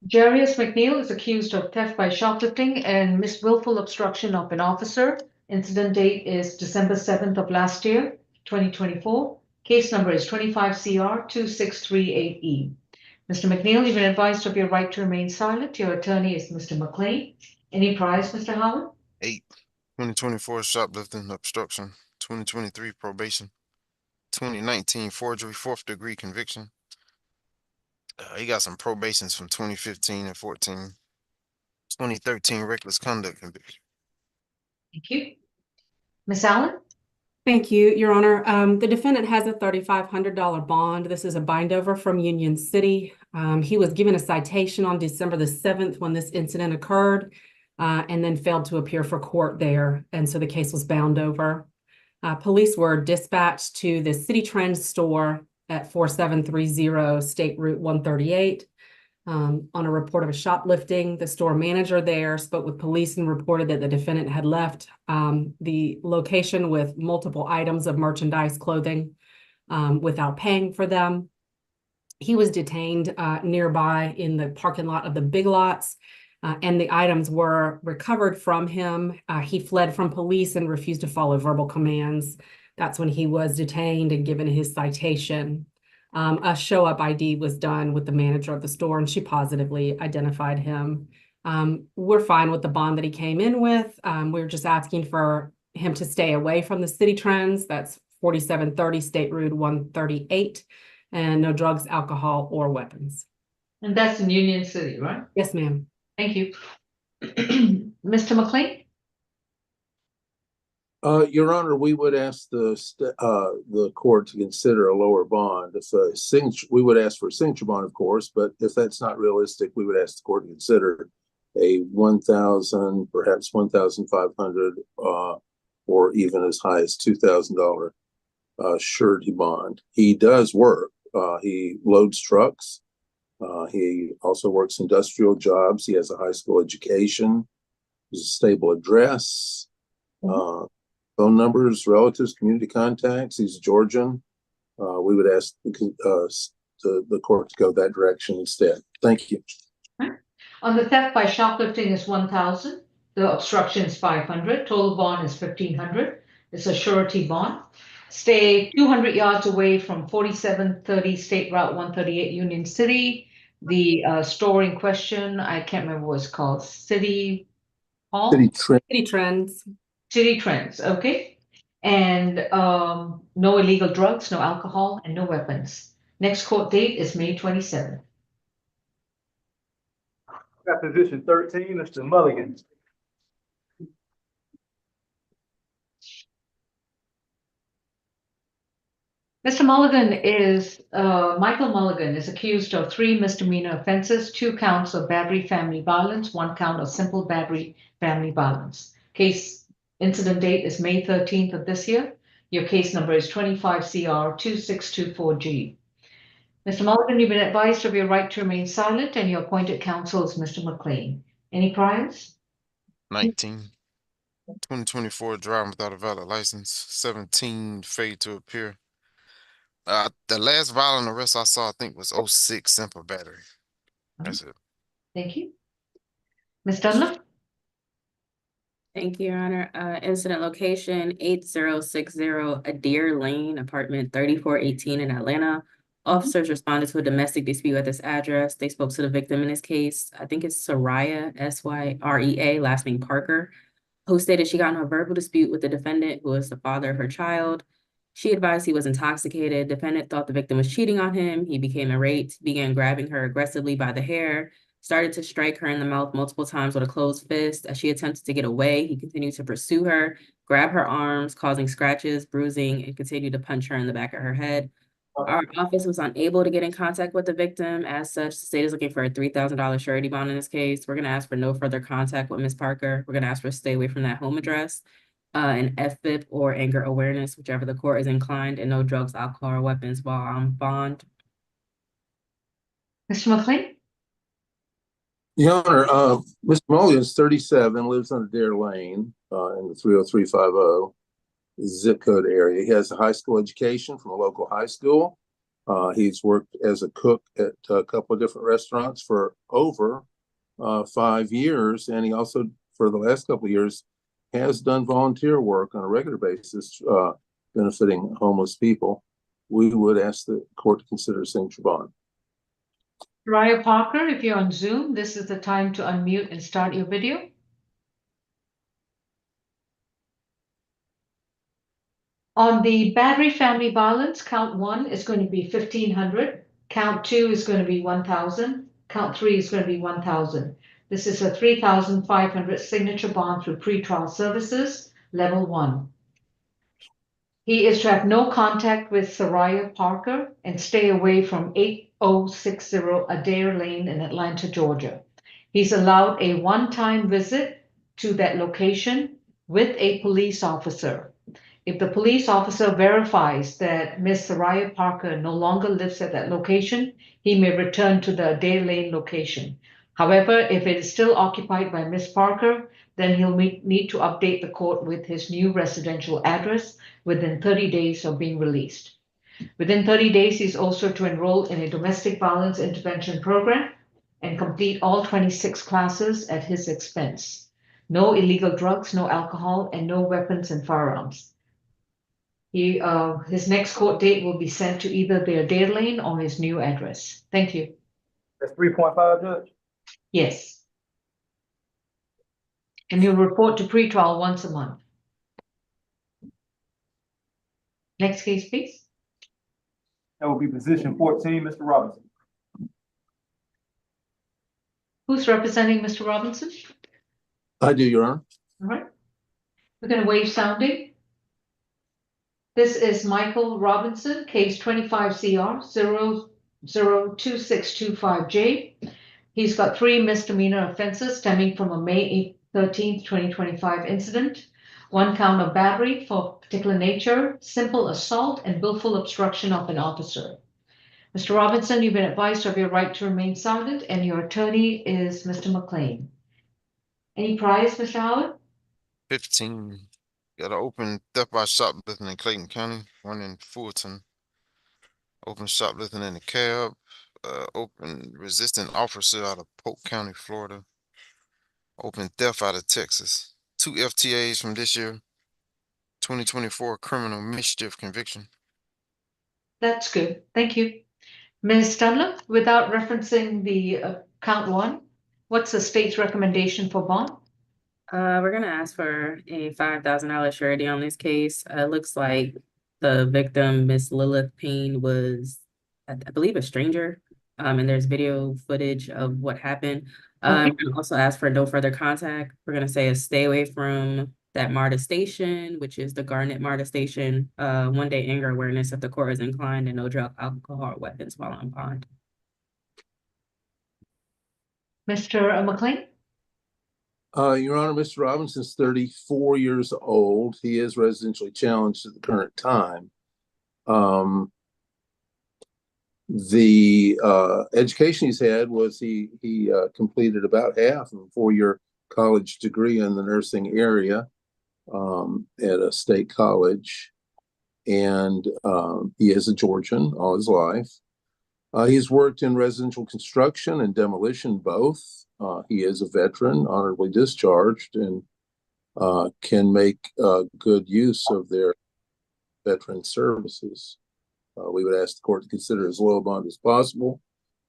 Jarius McNeil is accused of theft by shoplifting and willful obstruction of an officer. Incident date is December 7th of last year, 2024. Case number is 25CR 2638E. Mr. McNeil, you've been advised of your right to remain silent. Your attorney is Mr. McLean. Any priors, Mr. Howard? 8. 2024 shoplifting, obstruction. 2023 probation. 2019 forgery, 4th degree conviction. He got some probations from 2015 and 14. 2013 reckless conduct conviction. Thank you. Ms. Allen? Thank you, Your Honor. The defendant has a $3,500 bond. This is a bindover from Union City. He was given a citation on December the 7th when this incident occurred, and then failed to appear for court there. And so the case was bound over. Police were dispatched to the City Trends store at 4730 State Route 138 on a report of a shoplifting. The store manager there spoke with police and reported that the defendant had left the location with multiple items of merchandise, clothing, without paying for them. He was detained nearby in the parking lot of the Big Lots, and the items were recovered from him. He fled from police and refused to follow verbal commands. That's when he was detained and given his citation. A show-up ID was done with the manager of the store, and she positively identified him. We're fine with the bond that he came in with. We're just asking for him to stay away from the City Trends. That's 4730 State Route 138, and no drugs, alcohol, or weapons. And that's in Union City, right? Yes, ma'am. Thank you. Mr. McLean? Your Honor, we would ask the court to consider a lower bond. If a signature, we would ask for a signature bond, of course, but if that's not realistic, we would ask the court to consider a 1,000, perhaps 1,500, or even as high as $2,000 surety bond. He does work. He loads trucks. He also works industrial jobs. He has a high school education. He's a stable address. Phone numbers, relatives, community contacts. He's Georgian. We would ask the court to go that direction instead. Thank you. On the theft by shoplifting is 1,000. The obstruction is 500. Total bond is 1,500. It's a surety bond. Stay 200 yards away from 4730 State Route 138 Union City. The store in question, I can't remember what it's called. City Hall? City Trends. City Trends, okay. And no illegal drugs, no alcohol, and no weapons. Next court date is May 27th. Got position 13, Mr. Mulligan. Mr. Mulligan is, Michael Mulligan is accused of 3 misdemeanor offenses, 2 counts of battery family violence, 1 count of simple battery family violence. Case incident date is May 13th of this year. Your case number is 25CR 2624G. Mr. Mulligan, you've been advised of your right to remain silent, and your appointed counsel is Mr. McLean. Any priors? 19. 2024 driving without a valid license. 17 failed to appear. The last violent arrest I saw, I think, was 06 simple battery. That's it. Thank you. Ms. Dunlop? Thank you, Your Honor. Incident location 8060 Adair Lane, apartment 3418 in Atlanta. Officers responded to a domestic dispute at this address. They spoke to the victim in this case. I think it's Soraya, Syrea, last name Parker, who stated she got in a verbal dispute with the defendant, who is the father of her child. She advised he was intoxicated. Defendant thought the victim was cheating on him. He became irate, began grabbing her aggressively by the hair, started to strike her in the mouth multiple times with a closed fist. As she attempted to get away, he continued to pursue her, grab her arms, causing scratches, bruising, and continued to punch her in the back of her head. Our office was unable to get in contact with the victim. As such, the state is looking for a $3,000 surety bond in this case. We're going to ask for no further contact with Ms. Parker. We're going to ask for stay away from that home address, an FBIP or anger awareness, whichever the court is inclined, and no drugs, alcohol, or weapons while on bond. Mr. McLean? Your Honor, Mr. Mulligan is 37, lives on Adair Lane in the 30350 zip code area. He has a high school education from a local high school. He's worked as a cook at a couple of different restaurants for over 5 years, and he also, for the last couple of years, has done volunteer work on a regular basis, benefiting homeless people. We would ask the court to consider a signature bond. Raya Parker, if you're on Zoom, this is the time to unmute and start your video. On the battery family violence, count 1 is going to be 1,500. Count 2 is going to be 1,000. Count 3 is going to be 1,000. This is a 3,500 signature bond through pretrial services, level 1. He is to have no contact with Soraya Parker and stay away from 8060 Adair Lane in Atlanta, Georgia. He's allowed a one-time visit to that location with a police officer. If the police officer verifies that Ms. Soraya Parker no longer lives at that location, he may return to the Adair Lane location. However, if it is still occupied by Ms. Parker, then he'll need to update the court with his new residential address within 30 days of being released. Within 30 days, he's also to enroll in a domestic violence intervention program and complete all 26 classes at his expense. No illegal drugs, no alcohol, and no weapons and firearms. His next court date will be sent to either the Adair Lane or his new address. Thank you. That's 3.5, Judge? Yes. And he'll report to pretrial once a month. Next case, please. That will be position 14, Mr. Robinson. Who's representing Mr. Robinson? I do, Your Honor. All right. We're going to waive sounding. This is Michael Robinson, case 25CR 002625J. He's got 3 misdemeanor offenses stemming from a May 13th, 2025 incident. 1 count of battery for particular nature, simple assault, and willful obstruction of an officer. Mr. Robinson, you've been advised of your right to remain silent, and your attorney is Mr. McLean. Any priors, Mr. Howard? 15. Got an open theft by shoplifting in Clayton County, 1 in Fulton. Open shoplifting in the cab. Open resisting officer out of Polk County, Florida. Open theft out of Texas. 2 FTAs from this year. 2024 criminal mischief conviction. That's good. Thank you. Ms. Dunlop, without referencing the count 1, what's the state's recommendation for bond? We're going to ask for a $5,000 surety on this case. It looks like the victim, Miss Lilith Payne, was, I believe, a stranger. And there's video footage of what happened. We're going to also ask for no further contact. We're going to say stay away from that MARTA station, which is the Garnet MARTA station. 1-day anger awareness if the court is inclined, and no drug, alcohol, or weapons while on bond. Mr. McLean? Your Honor, Mr. Robinson's 34 years old. He is residentially challenged at the current time. The education he's had was he completed about half of a 4-year college degree in the nursing area at a state college. And he is a Georgian all his life. He's worked in residential construction and demolition both. He is a veteran, honorably discharged, and can make good use of their veteran services. We would ask the court to consider as low a bond as possible.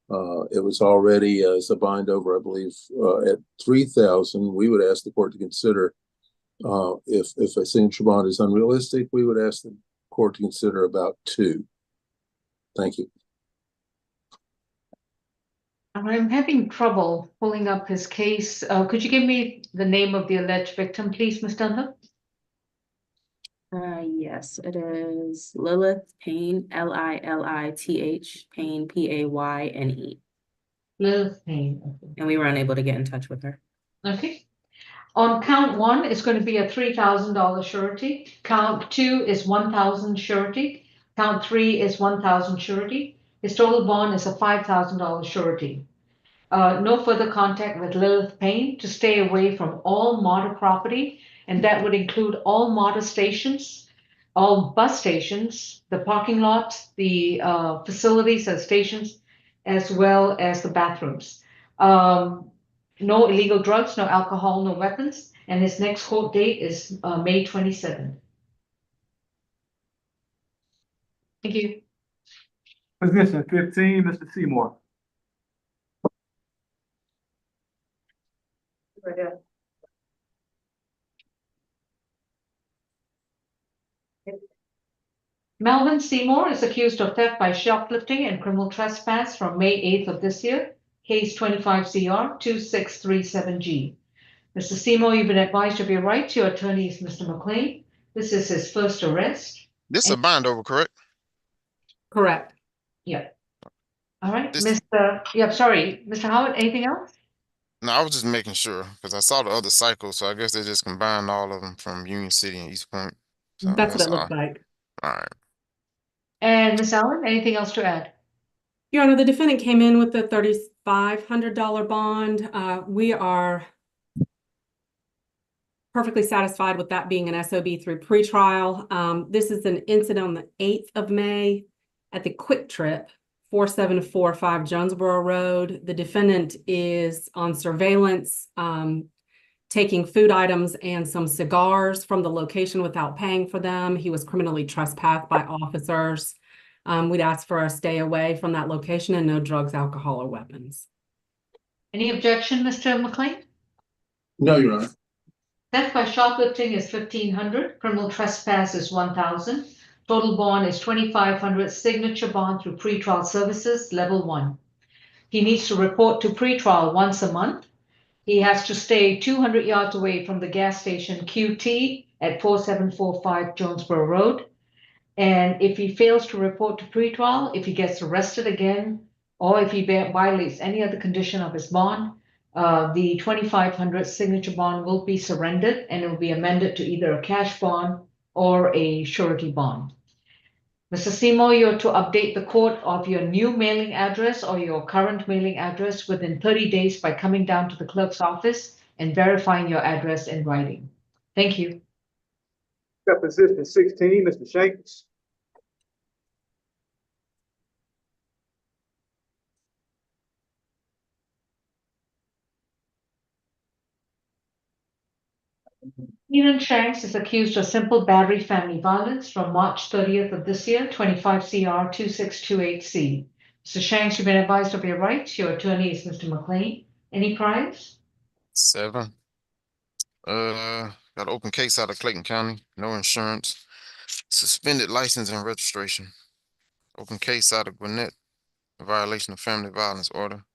It was already as a bind over, I believe, at $3,000. We would ask the court to consider if a signature bond is unrealistic, we would ask the court to consider about $2,000. Thank you. I'm having trouble pulling up his case. Could you give me the name of the alleged victim, please, Ms. Dunlop? Yes, it is Lilith Payne, Lilith Payne, Payne. Lilith Payne. Okay. And we were unable to get in touch with her. Okay. On count 1, it's going to be a $3,000 surety. Count 2 is 1,000 surety. Count 3 is 1,000 surety. His total bond is a $5,000 surety. No further contact with Lilith Payne, to stay away from all MARTA property, and that would include all MARTA stations, all bus stations, the parking lots, the facilities and stations, as well as the bathrooms. No illegal drugs, no alcohol, no weapons, and his next court date is May 27th. Thank you. Position 15, Mr. Seymour. Melvin Seymour is accused of theft by shoplifting and criminal trespass from May 8th of this year, case 25 CR 2637G. Mr. Seymour, you've been advised of your rights. Your attorney is Mr. McLean. This is his first arrest. This is a bind over, correct? Correct. Yeah. All right, This- sorry, Mr. Howard, anything else? No, I was just making sure because I saw the other cycle, so I guess they just combined all of them from Union City and East Point. So That's what it looks like. all right. And Ms. Allen, anything else to add? Your Honor, the defendant came in with a $3,500 bond. We are perfectly satisfied with that being an SOB through pretrial. This is an incident on the 8th of May at the Quick Trip, 4745 Jonesboro Road. The defendant is on surveillance, taking food items and some cigars from the location without paying for them. He was criminally trespassed by officers. We'd ask for a stay away from that location and no drugs, alcohol, or weapons. Any objection, Mr. McLean? No, Your Honor. Theft by shoplifting is $1,500. Criminal trespass is $1,000. Total bond is $2,500. Signature bond through pretrial services, level 1. He needs to report to pretrial once a month. He has to stay 200 yards away from the gas station QT at 4745 Jonesboro Road. And if he fails to report to pretrial, if he gets arrested again, or if he violates any other condition of his bond, the $2,500 signature bond will be surrendered and it will be amended to either a cash bond or a surety bond. Mr. Seymour, you're to update the court of your new mailing address or your current mailing address within 30 days by coming down to the clerk's office and verifying your address in writing. Thank you. Position 16, Mr. Shanks. Stephen Shanks is accused of simple battery family violence from March 30th of this year, 25 CR 2628C. Mr. Shanks, you've been advised of your rights. Your attorney is Mr. McLean. Any priors? 7. Got an open case out of Clayton County. No insurance. Suspended license and registration. Open case out of Gwinnett. Violation of family violence order.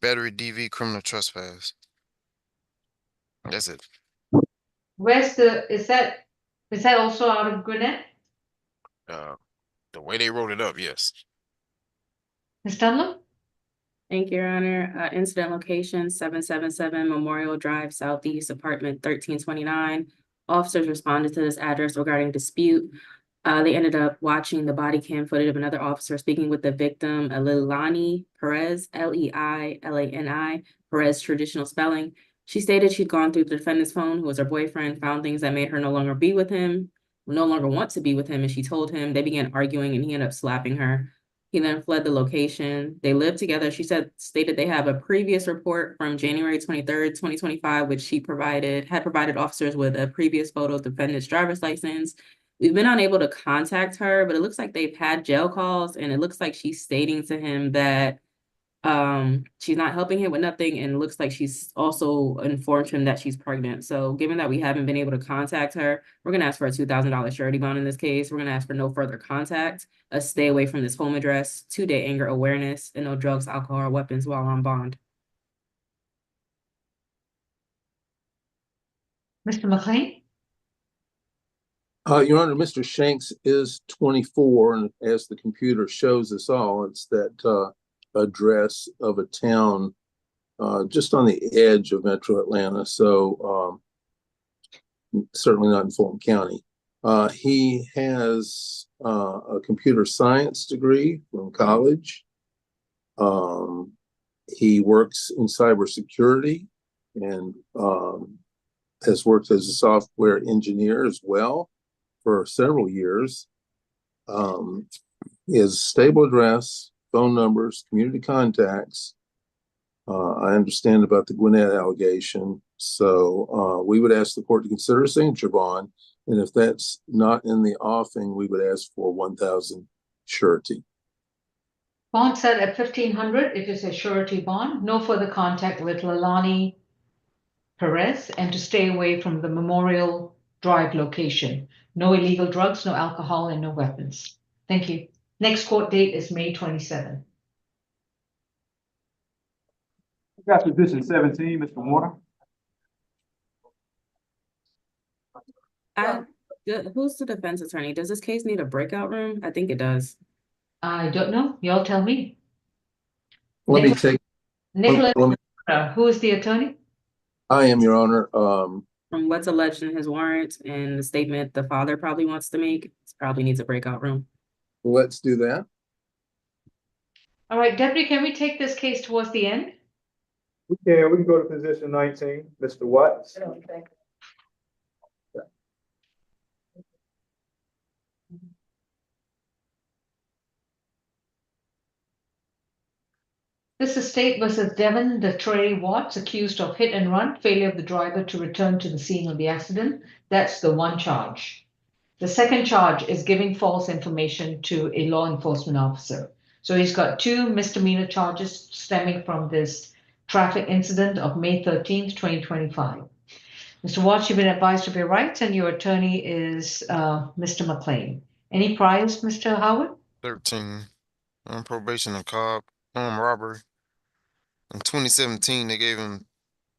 Battery DV criminal trespass. That's it. Where's is that also out of Gwinnett? The way they wrote it up, yes. Ms. Dunlop? Thank you, Your Honor. Incident location 777 Memorial Drive Southeast, apartment 1329. Officers responded to this address regarding dispute. They ended up watching the body cam footage of another officer speaking with the victim, Leilani Perez, Leilani Perez, traditional spelling. She stated she'd gone through the defendant's phone, who was her boyfriend, found things that made her no longer be with him, no longer want to be with him, and she told him. They began arguing, and he ended up slapping her. He then fled the location. They lived together. She stated they have a previous report from January 23rd, 2025, which had provided officers with a previous photo of the defendant's driver's license. We've been unable to contact her, but it looks like they've had jail calls, and it looks like she's stating to him that she's not helping him with nothing, and it looks like she's also informed him that she's pregnant. So given that we haven't been able to contact her, we're gonna ask for a $2,000 surety bond in this case. We're gonna ask for no further contact, a stay away from this home address, 2-day anger awareness, and no drugs, alcohol, or weapons while on bond. Mr. McLean? Your Honor, Mr. Shanks is 24, and as the computer shows us all, it's that address of a town just on the edge of Metro Atlanta, so certainly not in Fulton County. He has a computer science degree from college. He works in cybersecurity and has worked as a software engineer as well for several years. He has a stable address, phone numbers, community contacts. I understand about the Gwinnett allegation. So we would ask the court to consider a signature bond. And if that's not in the offing, we would ask for 1,000 surety. Bond set at 1,500. It is a surety bond. No further contact with Leilani Perez, and to stay away from the Memorial Drive location. No illegal drugs, no alcohol, and no weapons. Thank you. Next court date is May 27. I got position 17, Mr. Warner. Who's the defense attorney? Does this case need a breakout room? I think it does. I don't know. Y'all tell me. Let me take. Nicholas, who is the attorney? I am, Your Honor. From what's alleged in his warrant and the statement the father probably wants to make, it probably needs a breakout room. Let's do that. All right, Deputy, can we take this case towards the end? We can go to position 19, Mr. Watts. This is State versus Devin DeTrey Watts, accused of hit and run, failure of the driver to return to the scene of the accident. That's the one charge. The second charge is giving false information to a law enforcement officer. So he's got 2 misdemeanor charges stemming from this traffic incident of May 13th, 2025. Mr. Watts, you've been advised of your rights, and your attorney is Mr. McLean. Any priors, Mr. Howard? 13 on probation and Cobb, armed robbery. In 2017, they gave him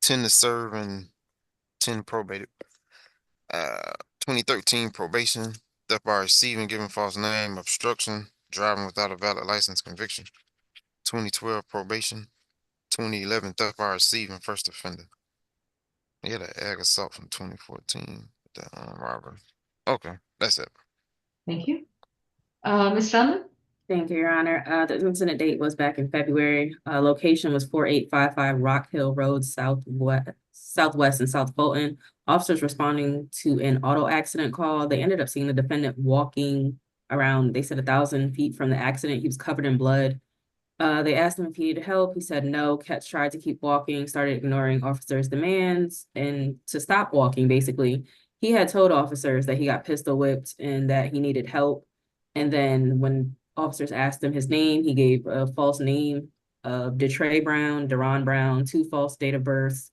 10 to serve and 10 probated. 2013 probation, theft by receiving, giving false name, obstruction, driving without a valid license, conviction. 2012 probation. 2011 theft by receiving, first offender. He had an ag assault from 2014. The robbery. Okay, that's it. Thank you. Ms. Dunlap? Thank you, Your Honor. The incident date was back in February. Location was 4855 Rock Hill Road, Southwest in South Fulton. Officers responding to an auto accident call. They ended up seeing the defendant walking around, they said 1,000 feet from the accident. He was covered in blood. They asked him if he needed help. He said no. Tried to keep walking, started ignoring officers' demands, and to stop walking, basically. He had told officers that he got pistol whipped and that he needed help. And then when officers asked him his name, he gave a false name of DeTrey Brown, Deron Brown, 2 false date of births.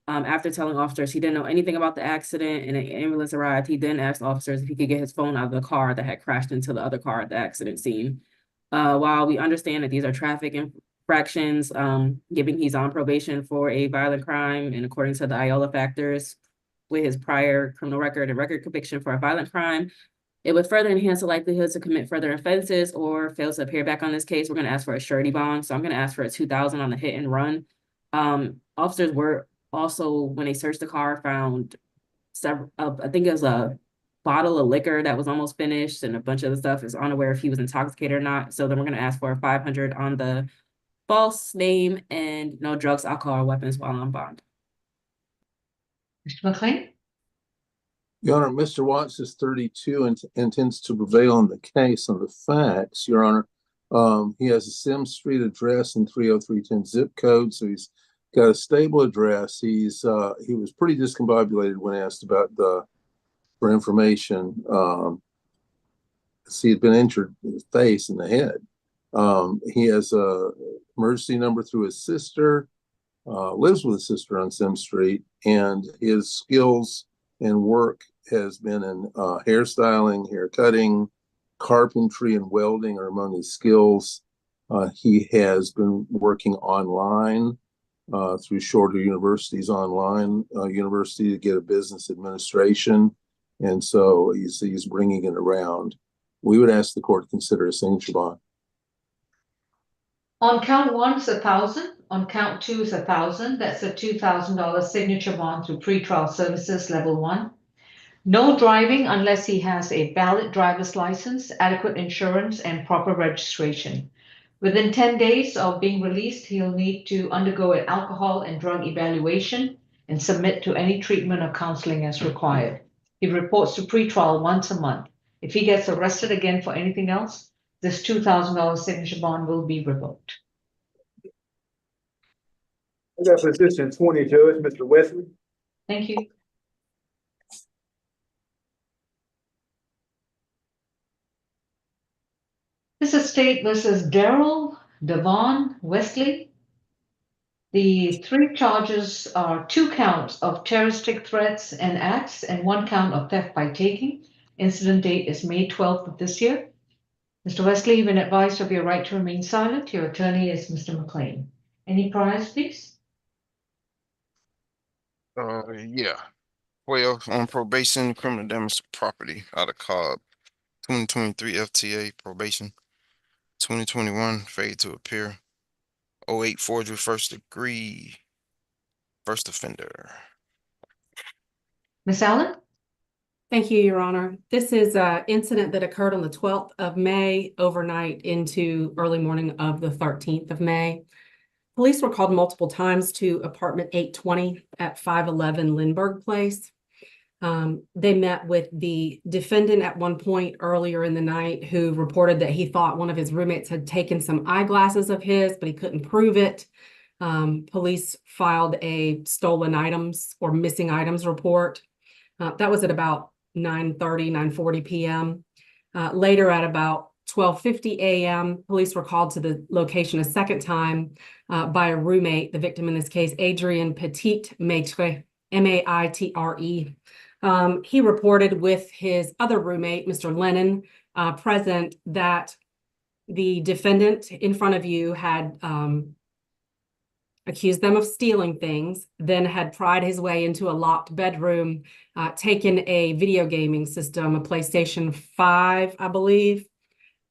After telling officers he didn't know anything about the accident and an ambulance arrived, he then asked officers if he could get his phone out of the car that had crashed into the other car at the accident scene. While we understand that these are traffic infractions, given he's on probation for a violent crime, and according to the Iola factors, with his prior criminal record and record conviction for a violent crime, it would further enhance the likelihood to commit further offenses or fail to appear back on this case. We're going to ask for a surety bond. So I'm going to ask for a $2,000 on the hit and run. Officers were also, when they searched the car, found several, I think it was bottle of liquor that was almost finished, and a bunch of other stuff. Is unaware if he was intoxicated or not. So then we're going to ask for 500 on the false name and no drugs, alcohol, or weapons while on bond. Mr. McLean? Your Honor, Mr. Watts is 32 and intends to prevail on the case on the facts, Your Honor. He has a Sims Street address and 30310 zip code, so he's got a stable address. He was pretty discombobulated when asked about for information. He had been injured in the face and the head. He has a emergency number through his sister, lives with his sister on Sims Street, and his skills and work has been in hairstyling, hair cutting, carpentry, and welding are among his skills. He has been working online through Shorter University's online university to get a business administration, and so he's bringing it around. We would ask the court to consider a signature bond. On count one, it's 1,000. On count two is 1,000. That's a $2,000 signature bond through pretrial services level 1. No driving unless he has a valid driver's license, adequate insurance, and proper registration. Within 10 days of being released, he'll need to undergo an alcohol and drug evaluation and submit to any treatment or counseling as required. He reports to pretrial once a month. If he gets arrested again for anything else, this $2,000 signature bond will be revoked. I got position 20, Judge, Mr. Wesley. Thank you. This is State versus Daryl Devon Wesley. The 3 charges are 2 counts of terroristic threats and acts and 1 count of theft by taking. Incident date is May 12th of this year. Mr. Wesley, you've been advised of your right to remain silent. Your attorney is Mr. McLean. Any priors, please? Yeah. 12 on probation, criminal damage to property out of Cobb. 2023 FTA probation. 2021 fade to appear. 08 forgery first degree. First offender. Ms. Allen? Thank you, Your Honor. This is an incident that occurred on the 12th of May, overnight into early morning of the 13th of May. Police were called multiple times to apartment 820 at 511 Lindbergh Place. They met with the defendant at one point earlier in the night, who reported that he thought one of his roommates had taken some eyeglasses of his, but he couldn't prove it. Police filed a stolen items or missing items report. That was at about 9:30, 9:40 p.m. Later at about 12:50 a.m., police were called to the location a second time by a roommate, the victim in this case, Adrian Petit-Maitre, M-A-I-T-R-E. He reported with his other roommate, Mr. Lennon, present, that the defendant in front of you had accused them of stealing things, then had pried his way into a locked bedroom, taken a video gaming system, a PlayStation 5, I believe,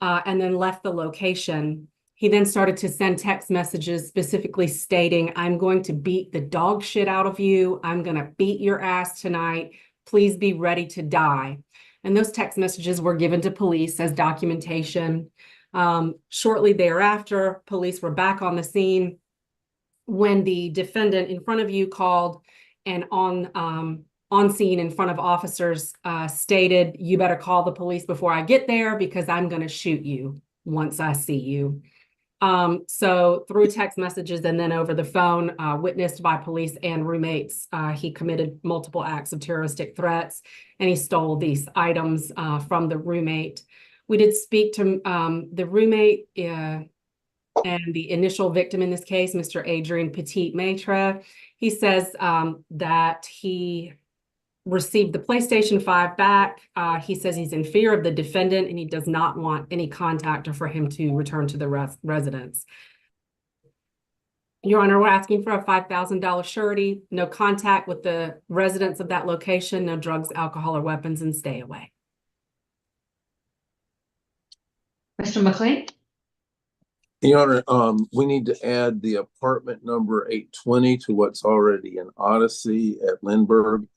and then left the location. He then started to send text messages specifically stating, "I'm going to beat the dog shit out of you. I'm going to beat your ass tonight. Please be ready to die." And those text messages were given to police as documentation. Shortly thereafter, police were back on the scene when the defendant in front of you called, and on scene in front of officers stated, "You better call the police before I get there, because I'm going to shoot you once I see you." So through text messages and then over the phone, witnessed by police and roommates, he committed multiple acts of terroristic threats, and he stole these items from the roommate. We did speak to the roommate and the initial victim in this case, Mr. Adrian Petit-Maitre. He says that he received the PlayStation 5 back. He says he's in fear of the defendant and he does not want any contact or for him to return to the residence. Your Honor, we're asking for a $5,000 surety, no contact with the residents of that location, no drugs, alcohol, or weapons, and stay away. Mr. McLean? Your Honor, we need to add the apartment number 820 to what's already in Odyssey at Lindbergh.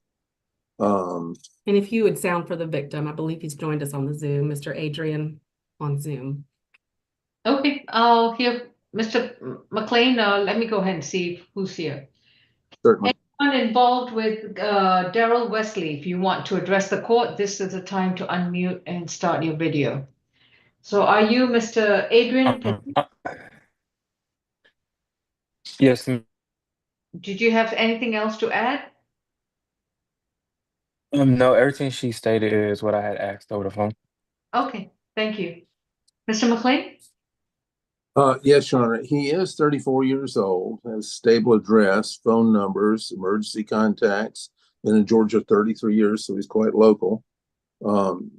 And if you would sound for the victim, I believe he's joined us on the Zoom, Mr. Adrian on Zoom. Okay, I'll hear Mr. McLean. Let me go ahead and see who's here. Certainly. Anyone involved with Daryl Wesley, if you want to address the court, this is the time to unmute and start your video. So are you Mr. Adrian? Yes. Did you have anything else to add? No, everything she stated is what I had asked over the phone. Okay, thank you. Mr. McLean? Yes, Your Honor. He is 34 years old, has stable address, phone numbers, emergency contacts, been in Georgia 33 years, so he's quite local.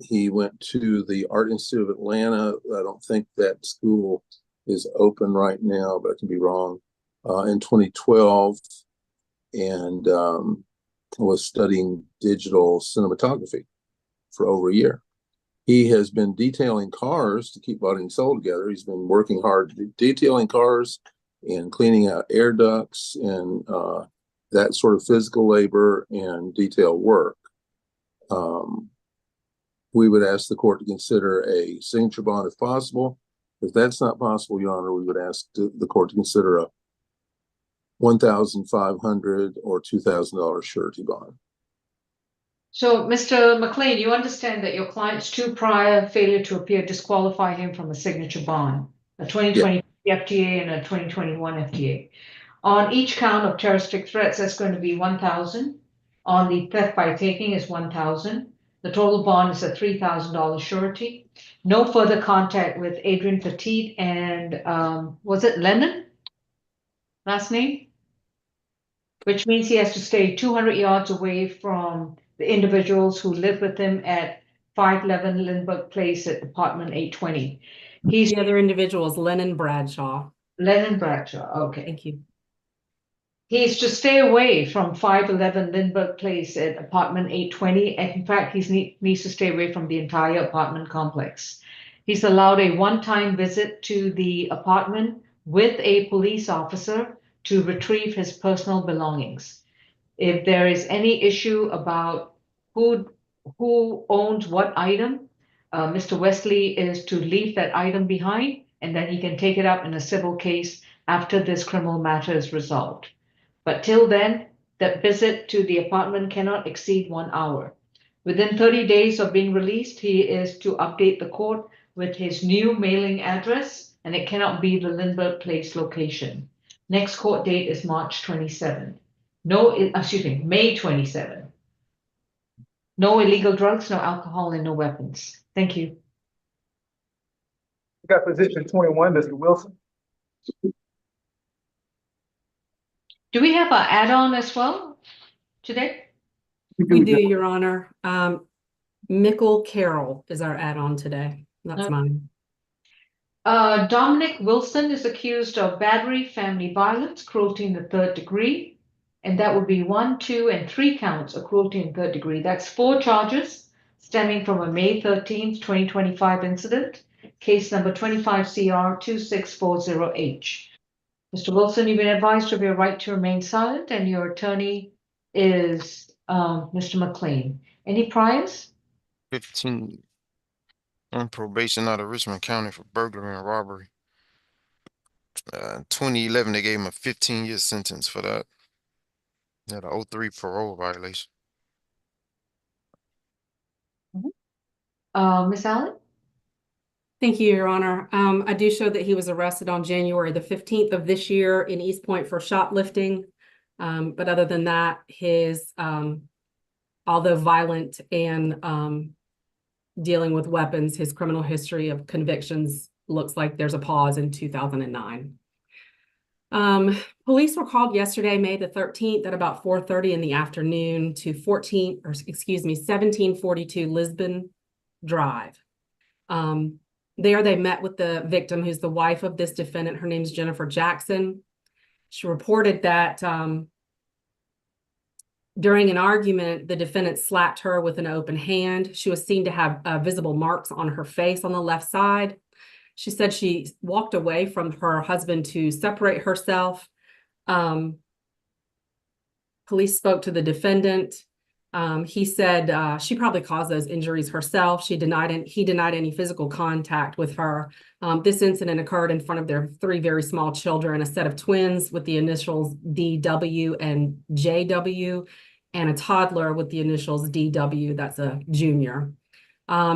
He went to the Art Institute of Atlanta. I don't think that school is open right now, but I can be wrong. In 2012, and was studying digital cinematography for over a year. He has been detailing cars to keep body and soul together. He's been working hard detailing cars and cleaning out air ducts and that sort of physical labor and detail work. We would ask the court to consider a signature bond if possible. If that's not possible, Your Honor, we would ask the court to consider a $1,500 or $2,000 surety bond. So, Mr. McLean, you understand that your client's two prior failure to appear disqualify him from a signature bond, a 2020 FTA and a 2021 FTA. On each count of terroristic threats, that's going to be $1,000. On the theft by taking is $1,000. The total bond is a $3,000 surety. No further contact with Adrian Petit and was it Lennon? Last name? Which means he has to stay 200 yards away from the individuals who live with him at 511 Lindbergh Place at apartment 820. The other individual is Lennon Bradshaw. Lennon Bradshaw, okay. Thank you. He's to stay away from 511 Lindbergh Place at apartment 820. And in fact, he needs to stay away from the entire apartment complex. He's allowed a one-time visit to the apartment with a police officer to retrieve his personal belongings. If there is any issue about who owns what item, Mr. Wesley is to leave that item behind, and then he can take it up in a civil case after this criminal matter is resolved. But till then, that visit to the apartment cannot exceed 1 hour. Within 30 days of being released, he is to update the court with his new mailing address, and it cannot be the Lindbergh Place location. Next court date is March 27. May 27. No illegal drugs, no alcohol, and no weapons. Thank you. I got position 21, Mr. Wilson. Do we have an add-on as well today? We do, Your Honor. Mickle Carroll is our add-on today. That's mine. Dominic Wilson is accused of battery, family violence, cruelty in the third degree, and that would be 1, 2, and 3 counts of cruelty in third degree. That's 4 charges stemming from a May 13th, 2025 incident, case number 25 CR 2640H. Mr. Wilson, you've been advised of your right to remain silent, and your attorney is Mr. McLean. Any priors? 15 on probation out of Richmond County for burglary and robbery. 2011, they gave him a 15-year sentence for that. He had a 03 parole violation. Ms. Allen? Thank you, Your Honor. I do show that he was arrested on January the 15th of this year in East Point for shoplifting. But other than that, his, although violent and dealing with weapons, his criminal history of convictions looks like there's a pause in 2009. Police were called yesterday, May the 13th at about 4:30 in the afternoon to 1742 Lisbon Drive. There they met with the victim, who's the wife of this defendant. Her name is Jennifer Jackson. She reported that during an argument, the defendant slapped her with an open hand. She was seen to have visible marks on her face on the left side. She said she walked away from her husband to separate herself. Police spoke to the defendant. He said she probably caused those injuries herself. He denied any physical contact with her. This incident occurred in front of their 3 very small children, a set of twins with the initials DW and JW, and a toddler with the initials DW, that's a junior.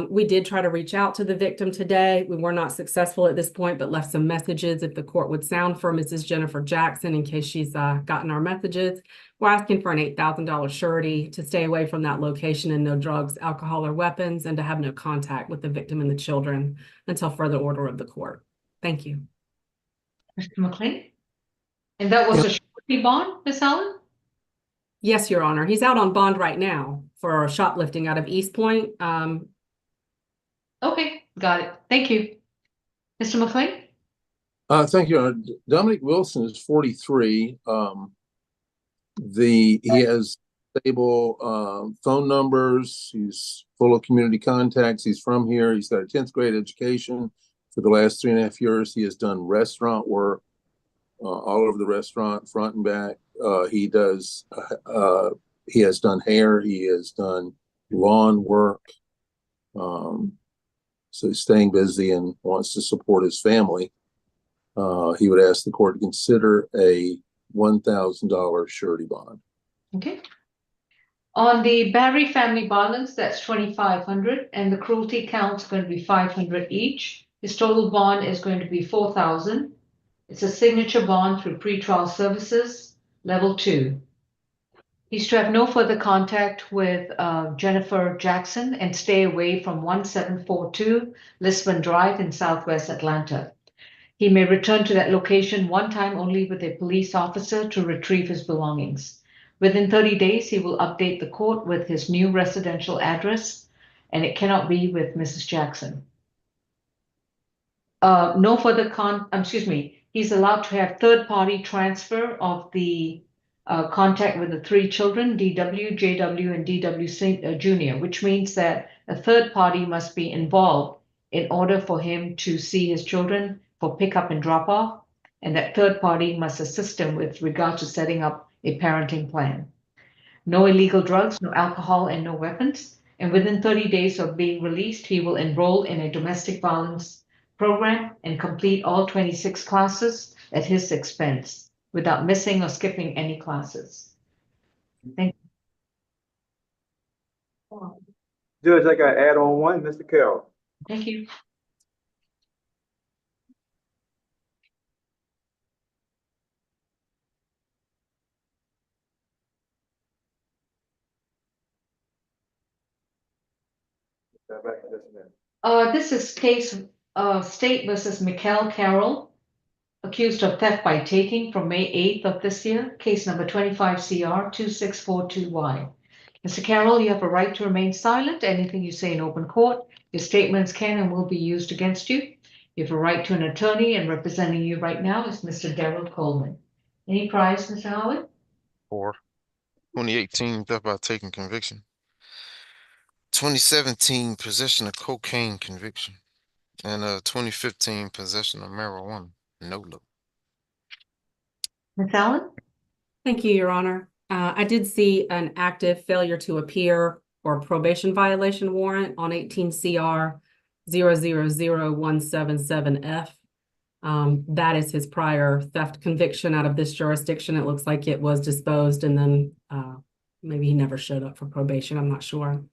We did try to reach out to the victim today. We were not successful at this point, but left some messages if the court would sound for Mrs. Jennifer Jackson in case she's gotten our messages. We're asking for an $8,000 surety to stay away from that location and no drugs, alcohol, or weapons, and to have no contact with the victim and the children until further order of the court. Thank you. Mr. McLean? And that was a surety bond, Ms. Allen? Yes, Your Honor. He's out on bond right now for shoplifting out of East Point. Okay, got it. Thank you. Mr. McLean? Thank you. Dominic Wilson is 43. He has stable phone numbers. He's full of community contacts. He's from here. He's got a 10th grade education. For the last 3.5 years, he has done restaurant work all over the restaurant, front and back. He has done hair. He has done lawn work. So he's staying busy and wants to support his family. He would ask the court to consider a $1,000 surety bond. Okay. On the Barry family violence, that's $2,500, and the cruelty count's going to be $500 each. His total bond is going to be $4,000. It's a signature bond through pretrial services, level 2. He's to have no further contact with Jennifer Jackson and stay away from 1742 Lisbon Drive in Southwest Atlanta. He may return to that location one time only with a police officer to retrieve his belongings. Within 30 days, he will update the court with his new residential address, and it cannot be with Mrs. Jackson. No further he's allowed to have third-party transfer of the contact with the 3 children, DW, JW, and DW Jr., which means that a third party must be involved in order for him to see his children for pickup and drop off, and that third party must assist him with regard to setting up a parenting plan. No illegal drugs, no alcohol, and no weapons. And within 30 days of being released, he will enroll in a domestic violence program and complete all 26 classes at his expense without missing or skipping any classes. Thank you. Judge, I got add on one, Mr. Carroll. Thank you. This is case State versus Mikkel Carroll, accused of theft by taking from May 8th of this year, case number 25CR2642Y. Mr. Carroll, you have a right to remain silent. Anything you say in open court, your statements can and will be used against you. You have a right to an attorney, and representing you right now is Mr. Darrell Coleman. Any priors, Mr. Howard? 4. 2018 theft by taking conviction. 2017 possession of cocaine conviction. And 2015 possession of marijuana. NOLA. Ms. Allen? Thank you, Your Honor. I did see an active failure to appear or probation violation warrant on 18 CR 000177F. That is his prior theft conviction out of this jurisdiction. It looks like it was disposed and then maybe he never showed up for probation. I'm not sure.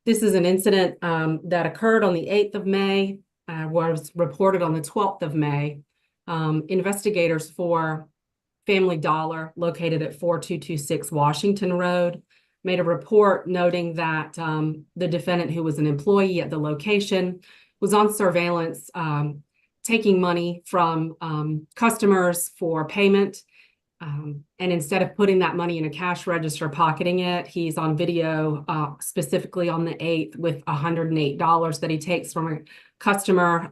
This is an incident that occurred on the 8th of May, was reported on the 12th of May. Investigators for Family Dollar, located at 4226 Washington Road, made a report noting that the defendant, who was an employee at the location, was on surveillance, taking money from customers for payment. And instead of putting that money in a cash register, pocketing it, he's on video, specifically on the 8th, with $108 that he takes from a customer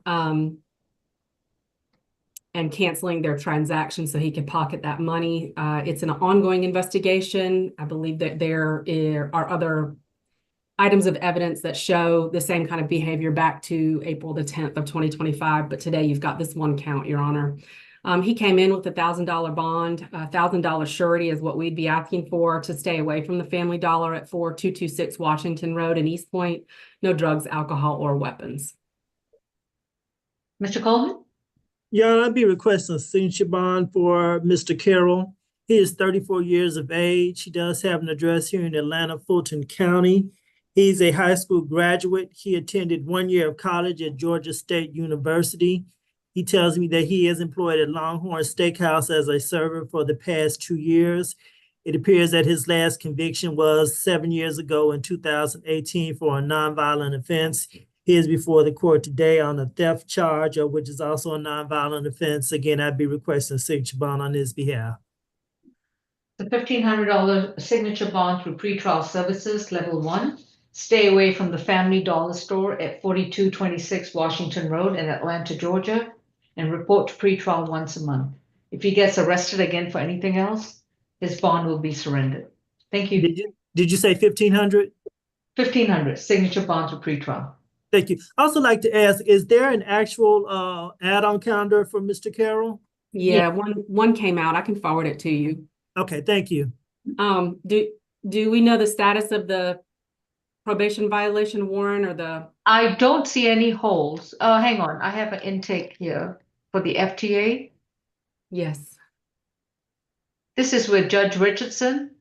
and canceling their transaction so he could pocket that money. It's an ongoing investigation. I believe that there are other items of evidence that show the same kind of behavior back to April the 10th of 2025. But today you've got this one count, Your Honor. He came in with $1,000 bond. $1,000 surety is what we'd be asking for to stay away from the Family Dollar at 4226 Washington Road in East Point. No drugs, alcohol, or weapons. Mr. Coleman? Yeah, I'd be requesting a signature bond for Mr. Carroll. He is 34 years of age. He does have an address here in Atlanta, Fulton County. He's a high school graduate. He attended 1 year of college at Georgia State University. He tells me that he is employed at Longhorn Steakhouse as a server for the past 2 years. It appears that his last conviction was 7 years ago in 2018 for a nonviolent offense. He is before the court today on a theft charge, which is also a nonviolent offense. Again, I'd be requesting a signature bond on his behalf. The $1,500 signature bond through pretrial services, level 1. Stay away from the Family Dollar store at 4226 Washington Road in Atlanta, Georgia, and report to pretrial once a month. If he gets arrested again for anything else, his bond will be surrendered. Thank you. Did you say 1,500? 1,500 signature bond through pretrial. Thank you. I also like to ask, is there an actual add-on calendar for Mr. Carroll? Yeah, one came out. I can forward it to you. Okay, thank you. Do we know the status of the probation violation warrant or the? I don't see any holds. Hang on, I have an intake here for the FTA. Yes. This is with Judge Richardson.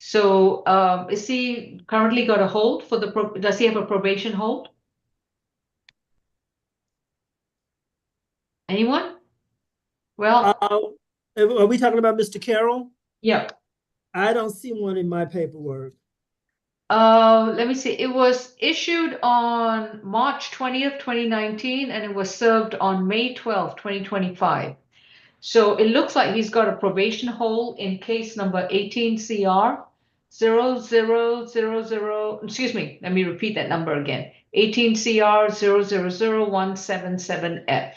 So is he currently got a hold for the, does he have a probation hold? Anyone? Well, are we talking about Mr. Carroll? Yeah. I don't see one in my paperwork. Let me see. It was issued on March 20th, 2019, and it was served on May 12th, 2025. So it looks like he's got a probation hold in case number 18 CR 0000. Excuse me, let me repeat that number again. 18 CR 000177F.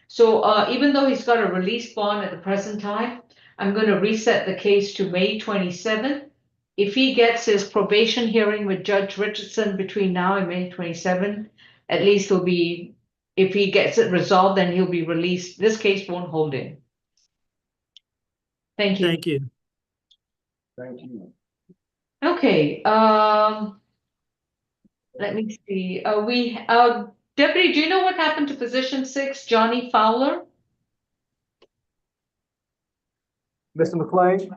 So even though he's got a release bond at the present time, I'm going to reset the case to May 27th. If he gets his probation hearing with Judge Richardson between now and May 27th, at least he'll be, if he gets it resolved, then he'll be released. This case won't hold him. Thank you. Thank you. Thank you. Okay. Let me see. Deputy, do you know what happened to position 6, Johnny Fowler? Mr. McLean?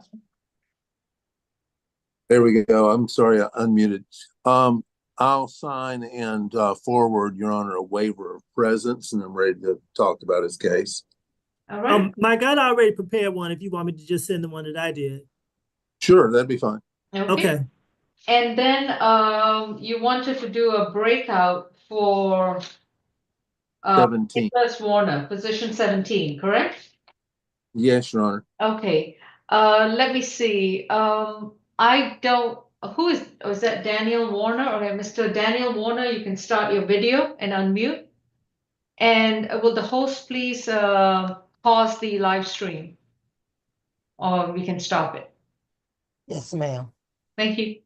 There we go. I'm sorry, I unmuted. I'll sign and forward, Your Honor, a waiver of presence, and I'm ready to talk about his case. All right. Mike, I'd already prepared one if you want me to just send the one that I did. Sure, that'd be fine. Okay. And then you wanted to do a breakout for 17. Nicholas Warner, position 17, correct? Yes, Your Honor. Okay. Let me see. I don't, was that Daniel Warner? Okay, Mr. Daniel Warner, you can start your video and unmute. And will the host please pause the live stream? Or we can stop it. Yes, ma'am. Thank you.